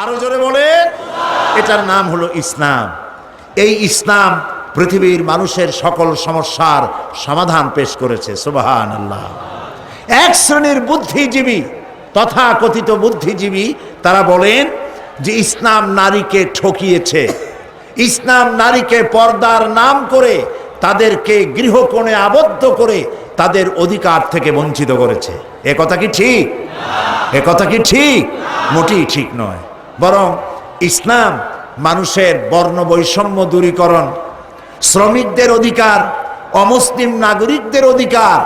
আরো জোরে বলে, এটার নাম হলো ইসলাম। এই ইসলাম পৃথিবীর মানুষের সকল সমস্যার সমাধান পেশ করেছে। সুবহানাল্লাহ। এক শ্রেণীর বুদ্ধিজীবী, তথাকথিত বুদ্ধিজীবী, তারা বলেন যে ইসলাম নারীকে ঠকিয়েছে, ইসলাম নারীকে পর্দার নাম করে তাদেরকে গৃহকোণে আবদ্ধ করে তাদের অধিকার থেকে বঞ্চিত করেছে। এ কথা কি ঠিক? এ কথা কি ঠিক? মোটেই ঠিক নয়। বরং ইসলাম মানুষের বর্ণ বৈষম্য দূরীকরণ, শ্রমিকদের অধিকার, অমুসলিম নাগরিকদের অধিকার,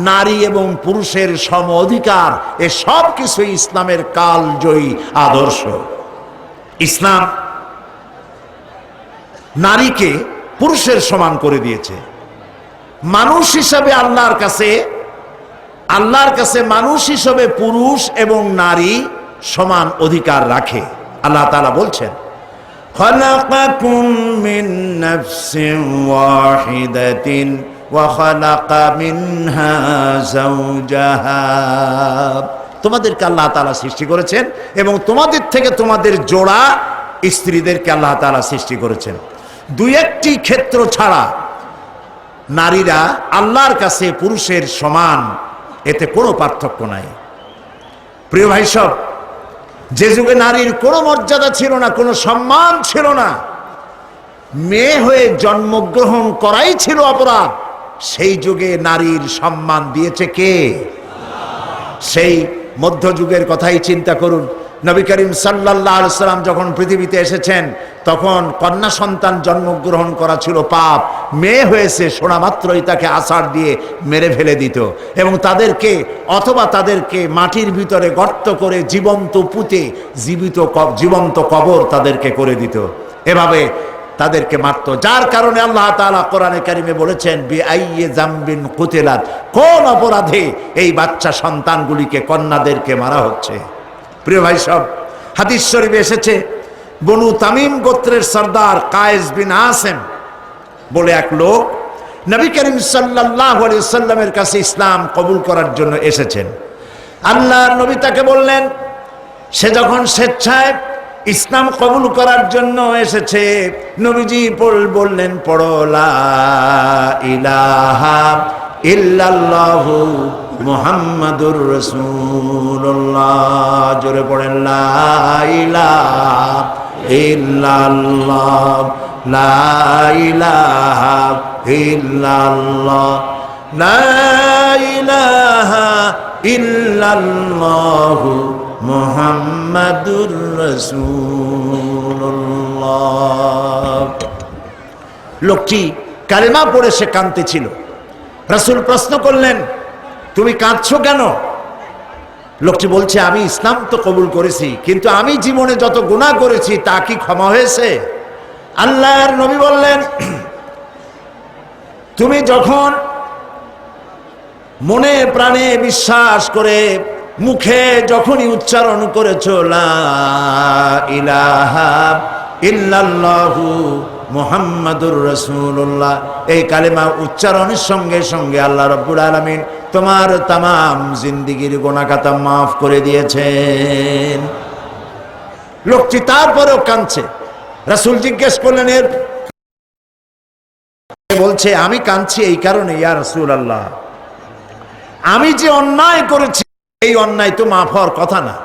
নারী এবং পুরুষের সম অধিকার, এ সব কিছু ইসলামের কালজয়ী আদর্শ। ইসলাম নারীকে পুরুষের সমান করে দিয়েছে। মানুষ হিসাবে আল্লাহর কাছে মানুষ হিসাবে পুরুষ এবং নারী সমান অধিকার রাখে। আল্লাহ তাআলা বলছেন, খালাকাকুম মিন নাফসিন ওয়াহিদাতিন ওয়া খালাকা মিনহা যাওজাহা। তোমাদেরকে আল্লাহ তাআলা সৃষ্টি করেছেন এবং তোমাদের থেকে তোমাদের জোড়া স্ত্রীদেরকে আল্লাহ তাআলা সৃষ্টি করেছেন। দুই একটি ক্ষেত্র ছাড়া নারীরা আল্লাহর কাছে পুরুষের সমান, এতে কোনো পার্থক্য নাই। প্রিয় ভাই সব, যে যুগে নারীর কোনো মর্যাদা ছিল না, কোনো সম্মান ছিল না, মেয়ে হয়ে জন্মগ্রহণ করাই ছিল অপরাধ, সেই যুগে নারীর সম্মান দিয়েছে কে? সেই মধ্যযুগের কথাই চিন্তা করুন। নবী করিম সাল্লাল্লাহু আলাইহি সাল্লাম যখন পৃথিবীতে এসেছেন তখন কন্যা সন্তান জন্মগ্রহণ করা ছিল পাপ। মেয়ে হয়েছে শোনা মাত্রই তাকে আছাড় দিয়ে মেরে ফেলে দিত এবং তাদেরকে মাটির ভিতরে গর্ত করে জীবন্ত পুঁতে জীবন্ত কবর তাদেরকে করে দিত। এভাবে তাদেরকে মারত। যার কারণে আল্লাহ তাআলা কোরআনে কারিমে বলেছেন, বিআইয়ি যামবিন কুতিলাত, কোন অপরাধে এই বাচ্চা সন্তানগুলিকে, কন্যাদেরকে মারা হচ্ছে। প্রিয় ভাই সব, হাদিস শরীফে এসেছে, বনু তামিম গোত্রের সর্দার কায়েস বিন আসেম বলে এক লোক নবী করিম সাল্লাল্লাহু আলাইহি ওয়াসাল্লামের কাছে ইসলাম কবুল করার জন্য এসেছেন। আল্লাহর নবী তাকে বললেন, সে যখন স্বেচ্ছায় ইসলাম কবুল করার জন্য এসেছে, নবীজি বললেন, পড়ো লা ইলাহা ইল্লাল্লাহু মুহাম্মাদুর রাসূলুল্লাহ। জোরে পড়েন, লা ইলাহা ইল্লাল্লাহ, লা ইলাহা ইল্লাল্লাহ, লা ইলাহা ইল্লাল্লাহু মুহাম্মাদুর রাসূলুল্লাহ। লোকটি কালেমা পড়ে সে কাঁদতেছিল। রাসূল প্রশ্ন করলেন, তুমি কাঁদছো কেন? লোকটি বলছে, আমি ইসলাম তো কবুল করেছি, কিন্তু আমি জীবনে যত গুনাহ করেছি তা কি ক্ষমা হয়েছে? আল্লাহর নবী বললেন, তুমি যখন মনে প্রাণে বিশ্বাস করে মুখে যখনই উচ্চারণ করেছো লা ইলাহা ইল্লাল্লাহু মুহাম্মাদুর রাসূলুল্লাহ, এই কালেমা উচ্চারণের সঙ্গে সঙ্গে আল্লাহ রাব্বুল আলামিন তোমার তামাম জিন্দেগীর গুনাহ খাতা মাফ করে দিয়েছেন। লোকটি তারপরেও কাঁদছে। রাসূল জিজ্ঞেস করলেন, এর বলছে, আমি কাঁদছি এই কারণে, ইয়া রাসূলুল্লাহ, আমি যে অন্যায় করেছি এই অন্যায় তো মাফ হওয়ার কথা না।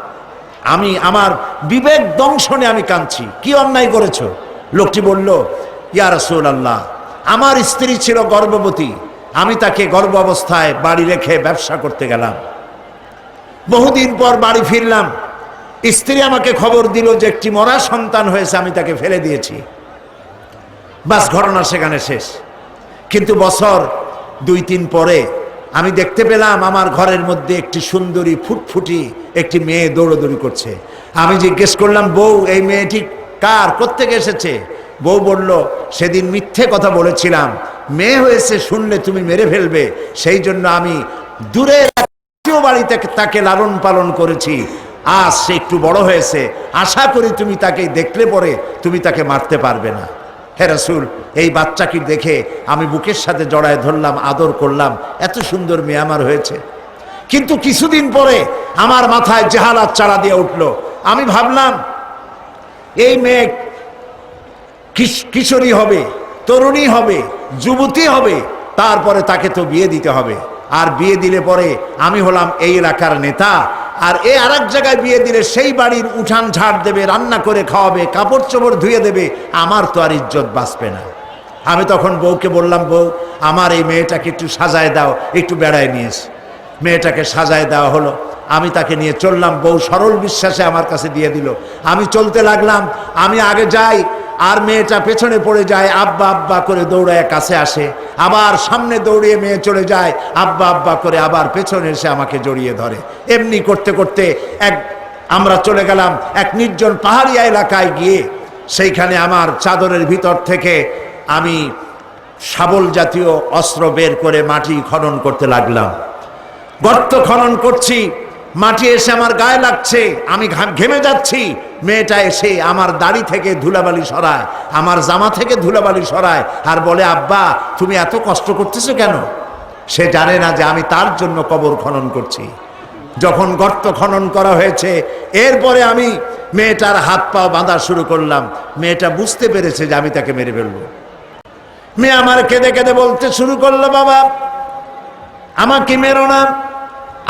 আমি আমার বিবেক দংশনে আমি কাঁদছি। কি অন্যায় করেছো? লোকটি বলল, ইয়া রাসূলুল্লাহ, আমার স্ত্রী ছিল গর্ভবতী, আমি তাকে গর্ভ অবস্থায় বাড়ি রেখে ব্যবসা করতে গেলাম। বহুদিন পর বাড়ি ফিরলাম, স্ত্রী আমাকে খবর দিল যে একটি মরা সন্তান হয়েছে, আমি তাকে ফেলে দিয়েছি। বাস, ঘটনা সেখানে শেষ। কিন্তু বছর 2-3 পরে আমি দেখতে পেলাম আমার ঘরের মধ্যে একটি সুন্দরী ফুটফুটি একটি মেয়ে দৌড়দৌড়ি করছে। আমি জিজ্ঞেস করলাম, বউ, এই মেয়েটি কার, কোত্থেকে এসেছে? বউ বলল, সেদিন মিথ্যে কথা বলেছিলাম, মেয়ে হয়েছে শুনলে তুমি মেরে ফেলবে, সেই জন্য আমি দূরের আত্মীয় বাড়িতে তাকে লালন পালন করেছি। আজ সে একটু বড় হয়েছে, আশা করি তুমি তাকে দেখলে পরে তুমি তাকে মারতে পারবে না। হে রাসূল, এই বাচ্চাকে দেখে আমি বুকের সাথে জড়ায় ধরলাম, আদর করলাম, এত সুন্দর মেয়ে আমার হয়েছে। কিন্তু কিছুদিন পরে আমার মাথায় জাহালাত চালা দিয়ে উঠলো। আমি ভাবলাম এই মেয়ে কিশোরী হবে, তরুণী হবে, যুবতী হবে, তারপরে তাকে তো বিয়ে দিতে হবে। আর বিয়ে দিলে পরে আমি হলাম এই এলাকার নেতা, আর এ আরেক জায়গায় বিয়ে দিলে সেই বাড়ির উঠান ঝাড় দেবে, রান্না করে খাওয়াবে, কাপড় চোপড় ধুয়ে দেবে, আমার তো আর ইজ্জত বাঁচবে না। আমি তখন বউকে বললাম, বউ আমার এই মেয়েটাকে একটু সাজায় দাও, একটু বেড়ায় নিয়েছি। মেয়েটাকে সাজায় দেওয়া হলো, আমি তাকে নিয়ে চললাম। বউ সরল বিশ্বাসে আমার কাছে দিয়ে দিল। আমি চলতে লাগলাম, আমি আগে যাই আর মেয়েটা পেছনে পড়ে যায়, আব্বা আব্বা করে দৌড়ায় কাছে আসে, আবার সামনে দৌড়িয়ে মেয়ে চলে যায়, আব্বা আব্বা করে আবার পেছনে এসে আমাকে জড়িয়ে ধরে। এমনি করতে করতে আমরা চলে গেলাম এক নির্জন পাহাড়িয়া এলাকায়। গিয়ে সেইখানে আমার চাদরের ভিতর থেকে আমি শাবল জাতীয় অস্ত্র বের করে মাটি খনন করতে লাগলাম। গর্ত খনন করছি, মাটি এসে আমার গায়ে লাগছে, আমি ঘেমে যাচ্ছি। মেয়েটা এসে আমার দাড়ি থেকে ধুলাবালি সরায়, আমার জামা থেকে ধুলাবালি সরায়, আর বলে, আব্বা তুমি এত কষ্ট করতেছো কেন? সে জানে না যে আমি তার জন্য কবর খনন করছি। যখন গর্ত খনন করা হয়েছে, এরপরে আমি মেয়েটার হাত পা বাঁধা শুরু করলাম। মেয়েটা বুঝতে পেরেছে যে আমি তাকে মেরে ফেলবো। মেয়ে আমার কেঁদে কেঁদে বলতে শুরু করলো, বাবা আমাকে মেরো না,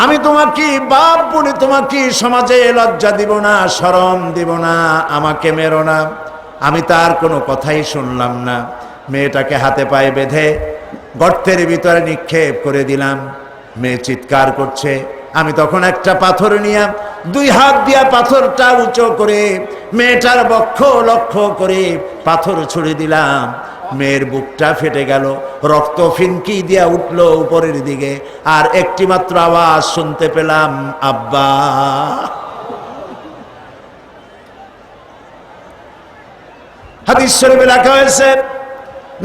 আমি তোমাকে বাপ বলে তোমাকে সমাজে লজ্জা দিব না, শরম দিব না, আমাকে মেরো না। আমি তার কোনো কথাই শুনলাম না। মেয়েটাকে হাতে পায়ে বেঁধে গর্তের ভিতরে নিক্ষেপ করে দিলাম। মেয়ে চিৎকার করছে। আমি তখন একটা পাথর নিয়ে দুই হাত দিয়া পাথরটা উঁচু করে মেয়েটার বক্ষ লক্ষ্য করে পাথর ছুড়ে দিলাম। মেয়ের বুকটা ফেটে গেল, রক্ত ফিনকি দিয়া উঠলো উপরের দিকে, আর একটি মাত্র আওয়াজ শুনতে পেলাম, আব্বা। হাদিস শরীফে লেখা হয়েছে,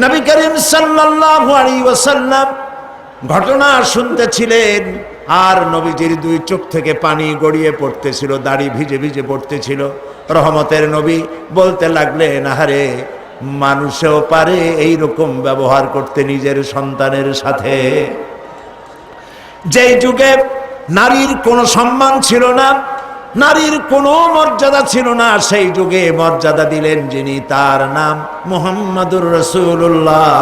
নবী করিম সাল্লাল্লাহু আলাইহি ওয়াসাল্লাম ঘটনা শুনতেছিলেন, আর নবীজির দুই চোখ থেকে পানি গড়িয়ে পড়তেছিল, দাড়ি ভিজে ভিজে পড়তেছিল। রহমতের নবী বলতে লাগলেন, আহারে মানুষেও পারে এই রকম ব্যবহার করতে নিজের সন্তানের সাথে। যেই যুগে নারীর কোনো সম্মান ছিল না, নারীর কোনো মর্যাদা ছিল না, সেই যুগে মর্যাদা দিলেন যিনি, তার নাম মুহাম্মাদুর রাসূলুল্লাহ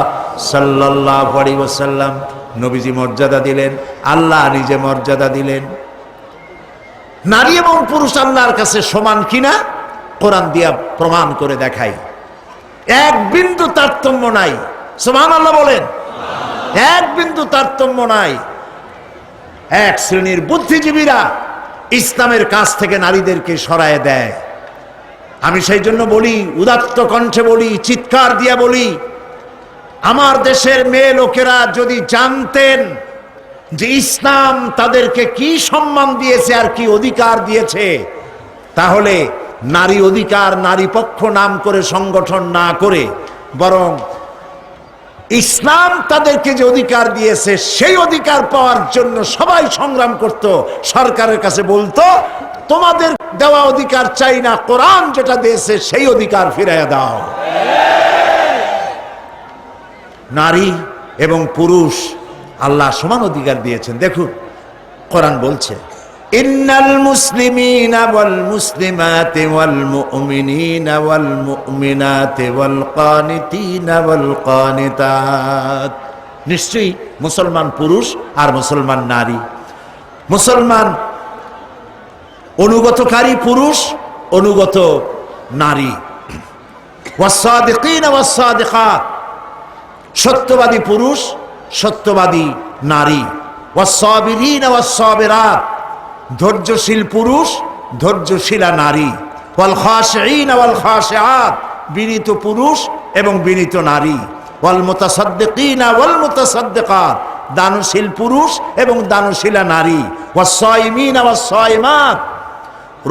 সাল্লাল্লাহু আলাইহি ওয়াসাল্লাম। নবীজি মর্যাদা দিলেন, আল্লাহ নিজে মর্যাদা দিলেন। নারী এবং পুরুষ আল্লাহর কাছে সমান কিনা কোরআন দিয়া প্রমাণ করে দেখাই। এক বিন্দু তারতম্য নাই। সুবহানাল্লাহ বলেন। এক বিন্দু তারতম্য নাই। এক শ্রেণীর বুদ্ধিজীবীরা ইসলামের কাছ থেকে নারীদেরকে সরায় দেয়। আমি সেই জন্য বলি, উদাত্ত কণ্ঠে বলি, চিৎকার দিয়া বলি, আমার দেশের মেয়ে লোকেরা যদি জানতেন যে ইসলাম তাদেরকে কি সম্মান দিয়েছে আর কি অধিকার দিয়েছে, তাহলে নারী অধিকার, নারী পক্ষ নাম করে সংগঠন না করে, বরং ইসলাম তাদেরকে যে অধিকার দিয়েছে সেই অধিকার পাওয়ার জন্য সবাই সংগ্রাম করত। সরকারের কাছে বলতো, তোমাদের দেওয়া অধিকার চাই না, কোরআন যেটা দিয়েছে সেই অধিকার ফিরাইয়া দাও। নারী এবং পুরুষ আল্লাহ সমান অধিকার দিয়েছেন। দেখুন কোরআন বলছে, ইন্নাল মুসলিমিনা ওয়াল মুসলিমাতি ওয়াল মুমিনিনা ওয়াল মুমিনাতি ওয়াল কানিতিনা ওয়াল কানিতাত। নিশ্চয়ই মুসলমান পুরুষ আর মুসলমান নারী, মুসলমান অনুগতকারী পুরুষ, অনুগত নারী, ওয়াস-সাদিকিনা ওয়াস-সাদিকাত, সত্যবাদী পুরুষ, সত্যবাদী নারী, ওয়াস-সাবিরিনা ওয়াস-সাবিরাত, ধৈর্যশীল পুরুষ, ধৈর্যশীলা নারী, ওয়াল খাশিঈনা ওয়াল খাশিআত, বিনীত পুরুষ এবং বিনীত নারী, ওয়াল মুতাসাদ্দিকিনা ওয়াল মুতাসাদ্দিকাত, দানশীল পুরুষ এবং দানশীলা নারী, ওয়াস-সাইমিনা ওয়াস-সাইমাত,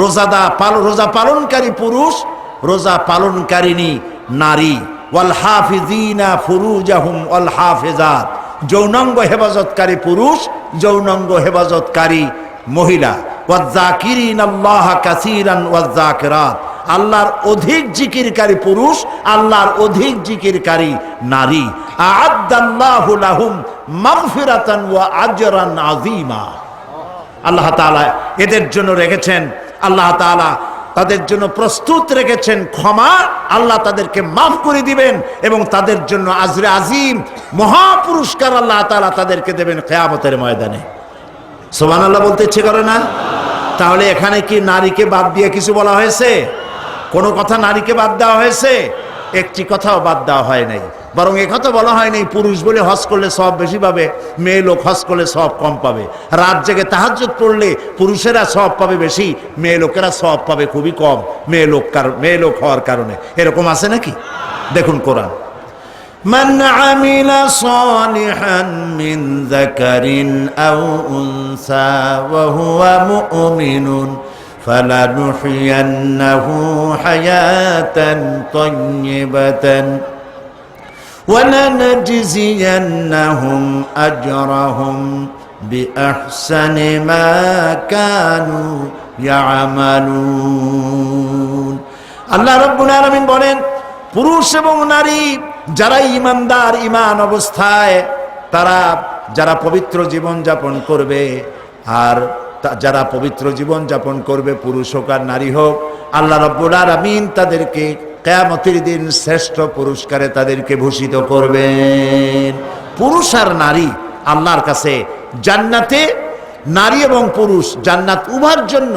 রোজা পালনকারী পুরুষ, রোজা পালনকারিণী নারী, ওয়াল হাফিজিনা ফুরুজাহুম ওয়াল হাফিজাত, যৌনাঙ্গ হেফাজতকারী পুরুষ, যৌনাঙ্গ হেফাজতকারী মহিলা, ওয়ায-যাকিরিনাল্লাহা কাসীরান ওয়ায-যাকিরাত, আল্লাহর অধিক জিকিরকারী পুরুষ, আল্লাহর অধিক জিকিরকারী নারী। আ'আদ্দাল্লাহু লাহুম মাগফিরাতান ওয়া আজরান আযীমা। আল্লাহ তাআলা এদের জন্য রেখেছেন, আল্লাহ তাআলা তাদের জন্য প্রস্তুত রেখেছেন ক্ষমা, আল্লাহ তাদেরকে মাফ করে দিবেন এবং তাদের জন্য আজরে আজিম মহা পুরস্কার আল্লাহ তাআলা তাদেরকে দেবেন কিয়ামতের ময়দানে। সুবহানাল্লাহ বলতে ইচ্ছে করে না? তাহলে এখানে কি নারীকে বাদ দিয়ে কিছু বলা হয়েছে? কোনো কথা নারীকে বাদ দেওয়া হয়েছে? একটি কথাও বাদ দেওয়া হয় নাই। বরং একথা বলা হয় নাই পুরুষ বলে হজ করলে সওয়াব বেশি পাবে, মেয়ে লোক হজ করলে সওয়াব কম পাবে। রাত জেগে তাহাজ্জুদ পড়লে পুরুষেরা সওয়াব পাবে বেশি, মেয়ে লোকেরা সওয়াব পাবে খুবই কম মেয়ে লোক হওয়ার কারণে। এরকম আছে নাকি? দেখুন কোরআন, মান আমিলা সালিহান মিন যাকারিন আও উনসা ওয়া হুয়া মুমিনুন ফালানুহইয়ান্নাহু হায়াতান তাইয়্যিবাতান ওয়ালানাজজিয়ান্নাহুম আজরাহুম বিআহসানি মা কানু ইয়ামালুন। আল্লাহ রাব্বুল আলামিন বলেন, পুরুষ এবং নারী যারা ঈমানদার, ঈমান অবস্থায় তারা যারা পবিত্র জীবন যাপন করবে, আর যারা পবিত্র জীবন যাপন করবে পুরুষ হোক আর নারী হোক, আল্লাহ রাব্বুল আলামিন তাদেরকে কিয়ামতের দিন শ্রেষ্ঠ পুরস্কারে তাদেরকে ভূষিত করবেন। পুরুষ আর নারী আল্লাহর কাছে জান্নাতে, নারী এবং পুরুষ জান্নাত উভয়ের জন্য।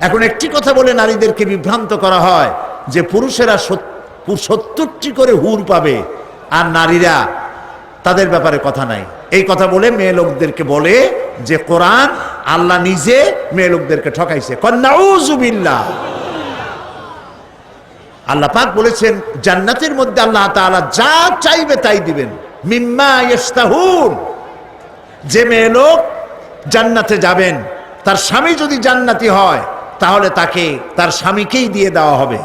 এখন একটি কথা বলে নারীদেরকে বিভ্রান্ত করা হয় যে পুরুষেরা 70টি করে হুর পাবে আর নারীরা তাদের ব্যাপারে কথা নাই। এই কথা বলে মেয়ে লোকদেরকে বলে যে কোরআন আল্লাহ নিজে মেয়ে লোকদেরকে ঠকাইছে। নাউযুবিল্লাহ। আল্লাহ পাক বলেছেন জান্নাতের মধ্যে আল্লাহ তাআলা যা চাইবে তাই দিবেন, মিম্মা ইয়াশতাহুন। যে মেয়ে লোক জান্নাতে যাবেন, তার স্বামী যদি জান্নাতি হয় তাহলে তাকে তার স্বামীকেই দিয়ে দেওয়া হবে।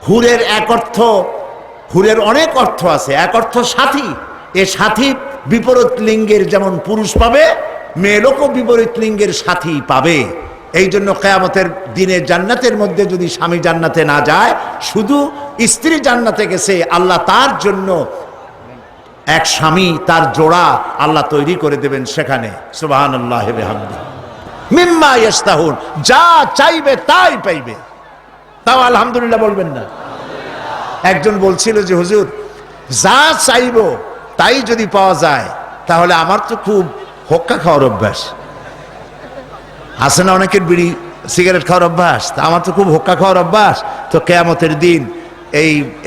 হুরের এক অর্থ, হুরের অনেক অর্থ আছে। এক অর্থ সাথী, এ সাথী বিপরীত লিঙ্গের যেমন পুরুষ পাবে, মেয়ে লোকও বিপরীত লিঙ্গের সাথী পাবে। এই জন্য কিয়ামতের দিনে জান্নাতের মধ্যে যদি স্বামী জান্নাতে না যায়, শুধু স্ত্রী জান্নাতে গেছে, আল্লাহ তার জন্য এক স্বামী, তার জোড়া আল্লাহ তৈরি করে দেবেন সেখানে। সুবহানাল্লাহি ওয়া বিহামদিহি। মিম্মা ইয়াশতাহুন, যা চাইবে তাই পাইবে। তাও আলহামদুলিল্লাহ বলবেন না? একজন বলছিল যে হুজুর, যা চাইবো তাই যদি পাওয়া যায় তাহলে আমার তো খুব হোক্কা খাওয়ার অভ্যাস আছে না, অনেকের বিড়ি সিগারেট খাওয়ার অভ্যাস, তা আমার তো খুব হোক্কা খাওয়ার অভ্যাস। তো কিয়ামতের দিন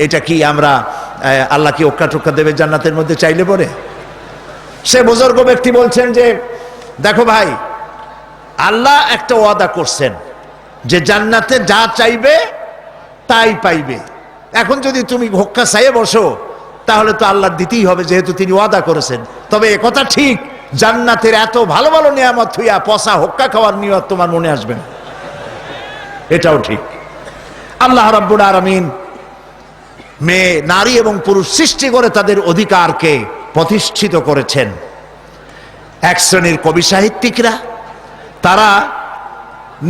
এটা কি আমরা আল্লাহ কি হোক্কা টোক্কা দেবে জান্নাতের মধ্যে চাইলে পরে? সে বুজুর্গ ব্যক্তি বলছেন যে দেখো ভাই, আল্লাহ একটা ওয়াদা করছেন যে জান্নাতে যা চাইবে তাই পাইবে। এখন যদি তুমি হোক্কা চাইয়ে বসো তাহলে তো আল্লাহ দিতেই হবে, যেহেতু তিনি ওয়াদা করেছেন। তবে একথা ঠিক, জান্নাতের এত ভালো ভালো নিয়ামত হইয়া পচা হোক্কা খাওয়ার নিয়ত তোমার মনে আসবে না, এটাও ঠিক। আল্লাহ রাব্বুল আলামিন মেয়ে, নারী এবং পুরুষ সৃষ্টি করে তাদের অধিকারকে প্রতিষ্ঠিত করেছেন। এক শ্রেণীর কবি সাহিত্যিকরা তারা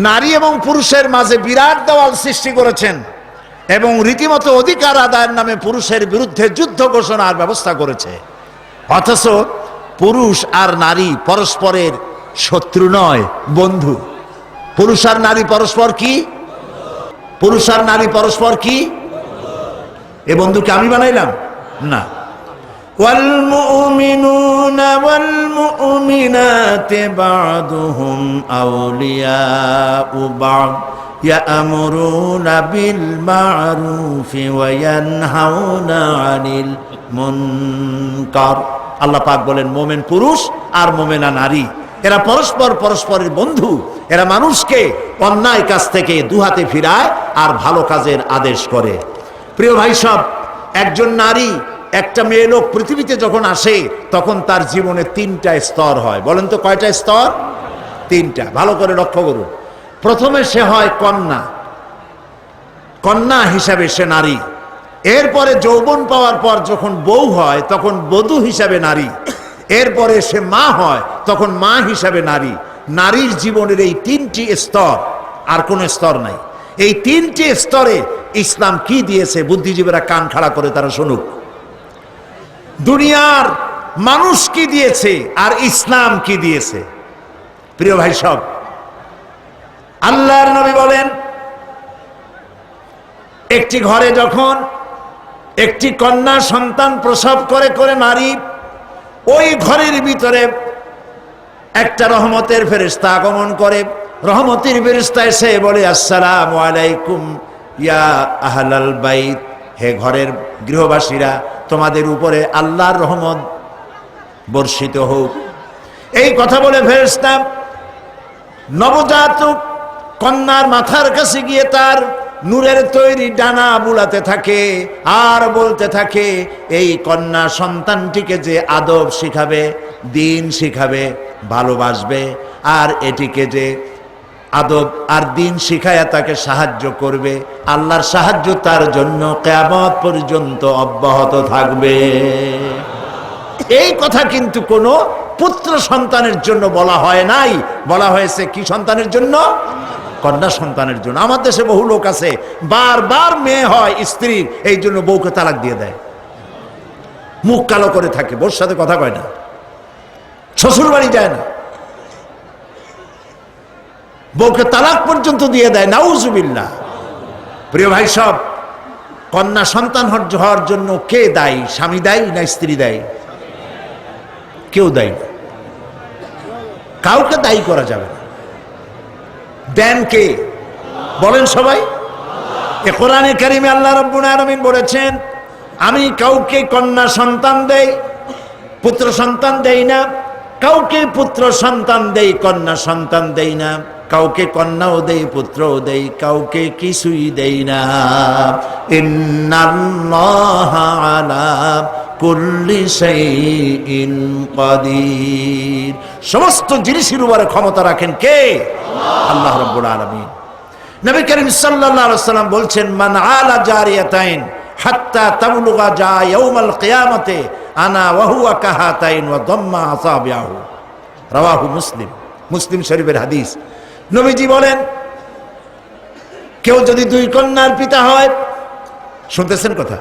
নারী এবং পুরুষের মাঝে বিরাট দেওয়াল সৃষ্টি করেছেন এবং রীতিমতো অধিকার আদায়ের নামে পুরুষের বিরুদ্ধে যুদ্ধ ঘোষণার ব্যবস্থা করেছে। অথচ পুরুষ আর নারী পরস্পরের শত্রু নয়, বন্ধু। পুরুষ আর নারী পরস্পর কি? পুরুষ আর নারী পরস্পর কি? এ বন্ধুকে আমি বানাইলাম না। والمؤمنون والمؤمنات بعضهم أولياء بعض يأمرون بالمعروف وينهون عن المنكر। আল্লাহ পাক বলেন মোমেন পুরুষ আর মোমেনা নারী এরা পরস্পরের বন্ধু। এরা মানুষকে অন্যায় কাজ থেকে দুহাতে ফিরায় আর ভালো কাজের আদেশ করে। প্রিয় ভাই সব, একজন নারী, একটা মেয়ে লোক পৃথিবীতে যখন আসে তখন তার জীবনে 3টা স্তর হয়। বলেন তো কয়টা স্তর? 3টা। ভালো করে লক্ষ্য করুন। প্রথমে সে হয় কন্যা, কন্যা হিসাবে সে নারী। এরপরে যৌবন পাওয়ার পর যখন বউ হয় তখন বধূ হিসাবে নারী। এরপরে সে মা হয় তখন মা হিসাবে নারী। নারীর জীবনের এই 3টি স্তর, আর কোনো স্তর নাই। এই 3টি স্তরে ইসলাম কি দিয়েছে বুদ্ধিজীবীরা কান খাড়া করে তারা শুনুক। দুনিয়ার মানুষ কি দিয়েছে আর ইসলাম কি দিয়েছে। প্রিয় ভাই সব, আল্লাহর নবী বলেন একটি ঘরে যখন একটি কন্যা সন্তান প্রসব করে নারী, ওই ঘরের ভিতরে একটা রহমতের ফেরেশতা আগমন করে। রহমতের ফেরেশতা এসে বলে, আসসালামু আলাইকুম ইয়া আহলাল বাইত, হে ঘরের গৃহবাসীরা, তোমাদের উপরে আল্লাহর রহমত বর্ষিত হোক। এই কথা বলে ফেরেশতা নবজাতক কন্যার মাথার কাছে গিয়ে তার নূরের তৈরি ডানা বুলাতে থাকে আর বলতে থাকে, এই কন্যা সন্তানটিকে যে আদব শিখাবে, দিন শিখাবে, ভালোবাসবে, আর এটিকে যে আদব আর দিন শিখায়া তাকে সাহায্য করবে, আল্লাহর সাহায্য তার জন্য কিয়ামত পর্যন্ত অব্যাহত থাকবে। এই কথা কিন্তু কোনো পুত্র সন্তানের জন্য বলা হয় নাই, বলা হয়েছে কি সন্তানের জন্য? কন্যা সন্তানের জন্য। আমার দেশে বহু লোক আছে বারবার মেয়ে হয় স্ত্রীর, এই জন্য বউকে তালাক দিয়ে দেয়, মুখ কালো করে থাকে, বউর সাথে কথা কয় না, শ্বশুর বাড়ি যায় না, বউকে তালাক পর্যন্ত দিয়ে দেয়, নাউজুবিল্লাহ। প্রিয় ভাই সব, কন্যা সন্তান হওয়ার জন্য কে দায়ী? স্বামী দায়ী না স্ত্রী দায়ী? কেউ দায়ী না, কাউকে দায়ী করা যাবে না। দেন কে? বলেন সবাই। এ কোরআনে কারিমে আল্লাহ রাব্বুল আলামিন বলেছেন, আমি কাউকে কন্যা সন্তান দেই, পুত্র সন্তান দেই না, কাউকে পুত্র সন্তান দেই, কন্যা সন্তান দেই না, কাউকে কন্যাও দেই, পুত্রও দেই, কাউকে কিছুই দেই না। ইন্নাল্লাহা আলা কুল্লি শাইইন কাদির। সমস্ত জিনিসের উপরে ক্ষমতা রাখেন কে? আল্লাহ রাব্বুল আলামিন। নবী করিম সাল্লাল্লাহু আলাইহি ওয়াসাল্লাম বলছেন, মান আলা জারিয়াতাইন হাত্তা তাবলুগা যা ইয়াউমাল কিয়ামাতে আনা ওয়া হুয়া কাহাতাইন ওয়া দাম্মা আসাবিহু। রাওয়াহু মুসলিম। মুসলিম শরীফের হাদিস। নবীজি বলেন, কেউ যদি দুই কন্যার পিতা হয়, শুনতেছেন কথা?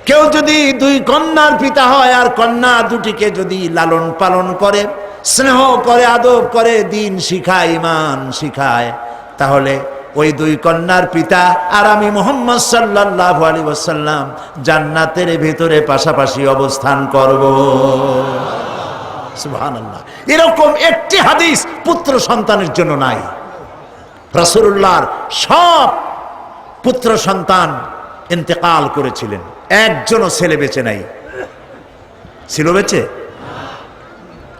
কেউ যদি দুই কন্যার পিতা হয় আর কন্যা দুটিকে যদি লালন পালন করে, স্নেহ করে, আদব করে, দিন শিখায়, ঈমান শিখায়, তাহলে ওই দুই কন্যার পিতা আর আমি মুহাম্মদ সাল্লাল্লাহু আলাইহি ওয়াসাল্লাম জান্নাতের ভিতরে পাশাপাশি অবস্থান করব। সুবহানাল্লাহ। এরকম একটি হাদিস পুত্র সন্তানের জন্য নাই। রাসূলুল্লাহর সব পুত্র সন্তান ইন্তেকাল করেছিলেন, একজনও ছেলে বেঁচে নাই। ছিল বেঁচে?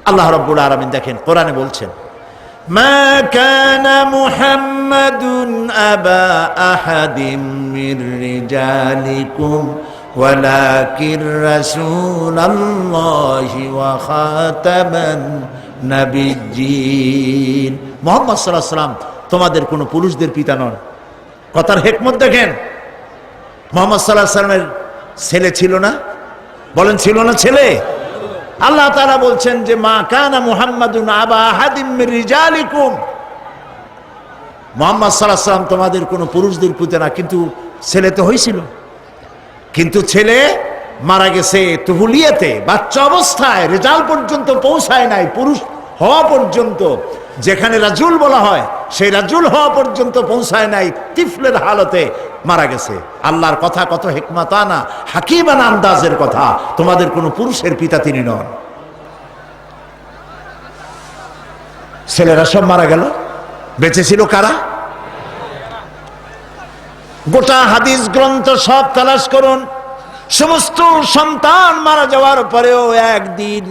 আল্লাহ রাব্বুল আলামিন দেখেন কোরআনে বলছেন, মা কানা মুহাম্মাদুন আবা আহাদিম মির রিজালিকুম ওয়ালাকিন রাসূলুল্লাহি ওয়া খাতামান নাবিয়্যিন। মুহাম্মদ সাল্লাল্লাহু আলাইহি ওয়াসাল্লাম তোমাদের কোনো পুরুষদের পিতা নন। কথার হিকমত দেখেন। মুহাম্মদ সাল্লাল্লাহু আলাইহি ওয়াসাল্লামের ছেলে ছিল না? বলেন ছিল না ছেলে? আল্লাহ তাআলা বলছেন যে মা কানা মুহাম্মাদুন আবা আহাদিম মির রিজালিকুম, মুহাম্মদ সাল্লাল্লাহু আলাইহি ওয়াসাল্লাম তোমাদের কোনো পুরুষদের পিতা না, কিন্তু ছেলে তো হয়েছিল, কিন্তু ছেলে মারা গেছে তুহুলিয়াতে, বাচ্চা অবস্থায়, রেজাল্ট পর্যন্ত পৌঁছায় নাই, পুরুষ হওয়া পর্যন্ত, যেখানে রাজুল বলা হয় সেই রাজুল হওয়া পর্যন্ত পৌঁছায় নাই, তিফলের হালতে মারা গেছে। আল্লাহর কথা কত হিকমাতানা হাকিমানা আন্দাজের কথা, তোমাদের কোনো পুরুষের পিতা তিনি নন। ছেলেরা সব মারা গেল, বেঁচে ছিল কারা? গোটা হাদিস গ্রন্থ সব তালাশ করুন, সমস্ত সন্তান মারা যাওয়ার পরেও একদিন,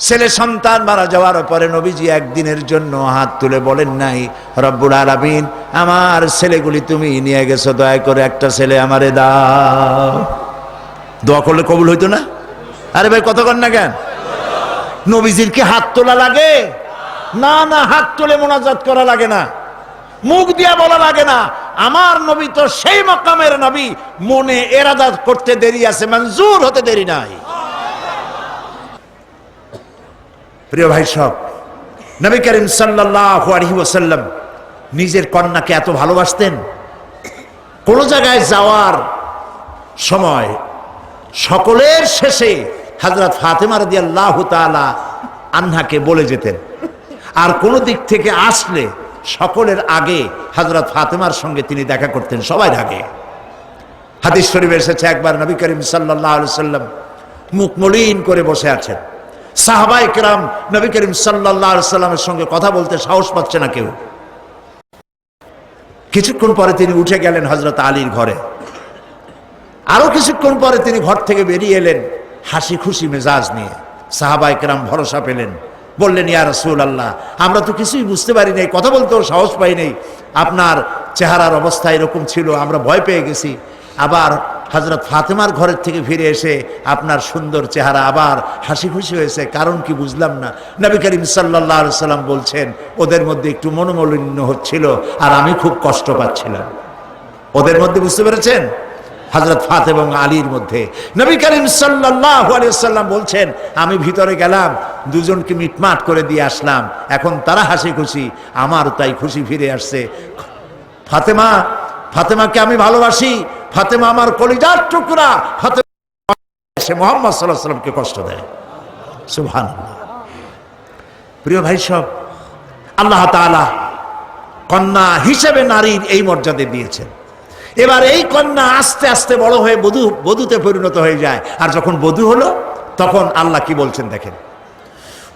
ছেলে সন্তান মারা যাওয়ার পরে নবীজি একদিনের জন্য হাত তুলে বলেন নাই, রব্বুল আলামিন আমার ছেলেগুলি তুমি নিয়ে গেছো, দয়া করে একটা ছেলে আমারে দাও। দোয়া করলে কবুল হইতো না? আরে ভাই কত কর না কেন? নবীজির কি হাত তোলা লাগে? না না, হাত তুলে মোনাজাত করা লাগে না, মুখ দিয়া বলা লাগে না। আমার নবী তো সেই মাকামের নবী, মনে এরাদা করতে দেরি আছে, মঞ্জুর হতে দেরি নাই। প্রিয় ভাই সব, নবী করিম সাল্লাল্লাহু আলাইহি ওয়াসাল্লাম নিজের কন্যাকে এত ভালোবাসতেন, কোন জায়গায় যাওয়ার সময় সকলের শেষে হযরত ফাতেমা রাদিয়াল্লাহু তাআলা আনহাকে বলে যেতেন, আর কোন দিক থেকে আসলে সকলের আগে হযরত ফাতেমার সঙ্গে তিনি দেখা করতেন, সবার আগে। হাদিস শরীফে এসেছে একবার নবী করিম সাল্লাল্লাহু আলাইহি সাল্লাম মুখ মলিন করে বসে আছেন। সাহাবায়ে কেরাম নবী করিম সাল্লাল্লাহু আলাইহি সাল্লামের সঙ্গে কথা বলতে সাহস পাচ্ছে না কেউ। কিছুক্ষণ পরে তিনি উঠে গেলেন হযরত আলীর ঘরে। আরো কিছুক্ষণ পরে তিনি ঘর থেকে বেরিয়ে এলেন হাসি খুশি মেজাজ নিয়ে। সাহাবায়ে কেরাম ভরসা পেলেন, বললেন, ইয়া রাসূলুল্লাহ, আমরা তো কিছুই বুঝতে পারি নাই, কথা বলতেও সাহস পাই নাই, আপনার চেহারার অবস্থা এরকম ছিল, আমরা ভয় পেয়ে গেছি। আবার হযরত ফাতেমার ঘরের থেকে ফিরে এসে আপনার সুন্দর চেহারা, আবার হাসি খুশি হয়েছে, কারণ কি বুঝলাম না। নবী করিম সাল্লাল্লাহু আলাইহি সাল্লাম বলছেন, ওদের মধ্যে একটু মনোমালিন্য হচ্ছিল আর আমি খুব কষ্ট পাচ্ছিলাম। ওদের মধ্যে, বুঝতে পেরেছেন, হযরত ফাতেমা এবং আলীর মধ্যে। নবী করিম সাল্লাল্লাহু আলাইহি সাল্লাম বলছেন, আমি ভিতরে গেলাম, দুজনকে মিটমাট করে দিয়ে আসলাম, এখন তারা হাসি খুশি, আমার তাই খুশি ফিরে আসছে। ফাতেমাকে আমি ভালোবাসি, ফাতেমা আমার কলিজার টুকরা, ফাতেমা সে মুহাম্মদ সাল্লাল্লাহু আলাইহি সাল্লামকে কষ্ট দেয়। সুবহানাল্লাহ। প্রিয় ভাই সব, আল্লাহ তাআলা কন্যা হিসেবে নারীর এই মর্যাদা দিয়েছেন। এবার এই কন্যা আস্তে আস্তে বড় হয়ে বধূতে পরিণত হয়ে যায়। আর যখন বধূ হলো তখন আল্লাহ কি বলছেন দেখেন,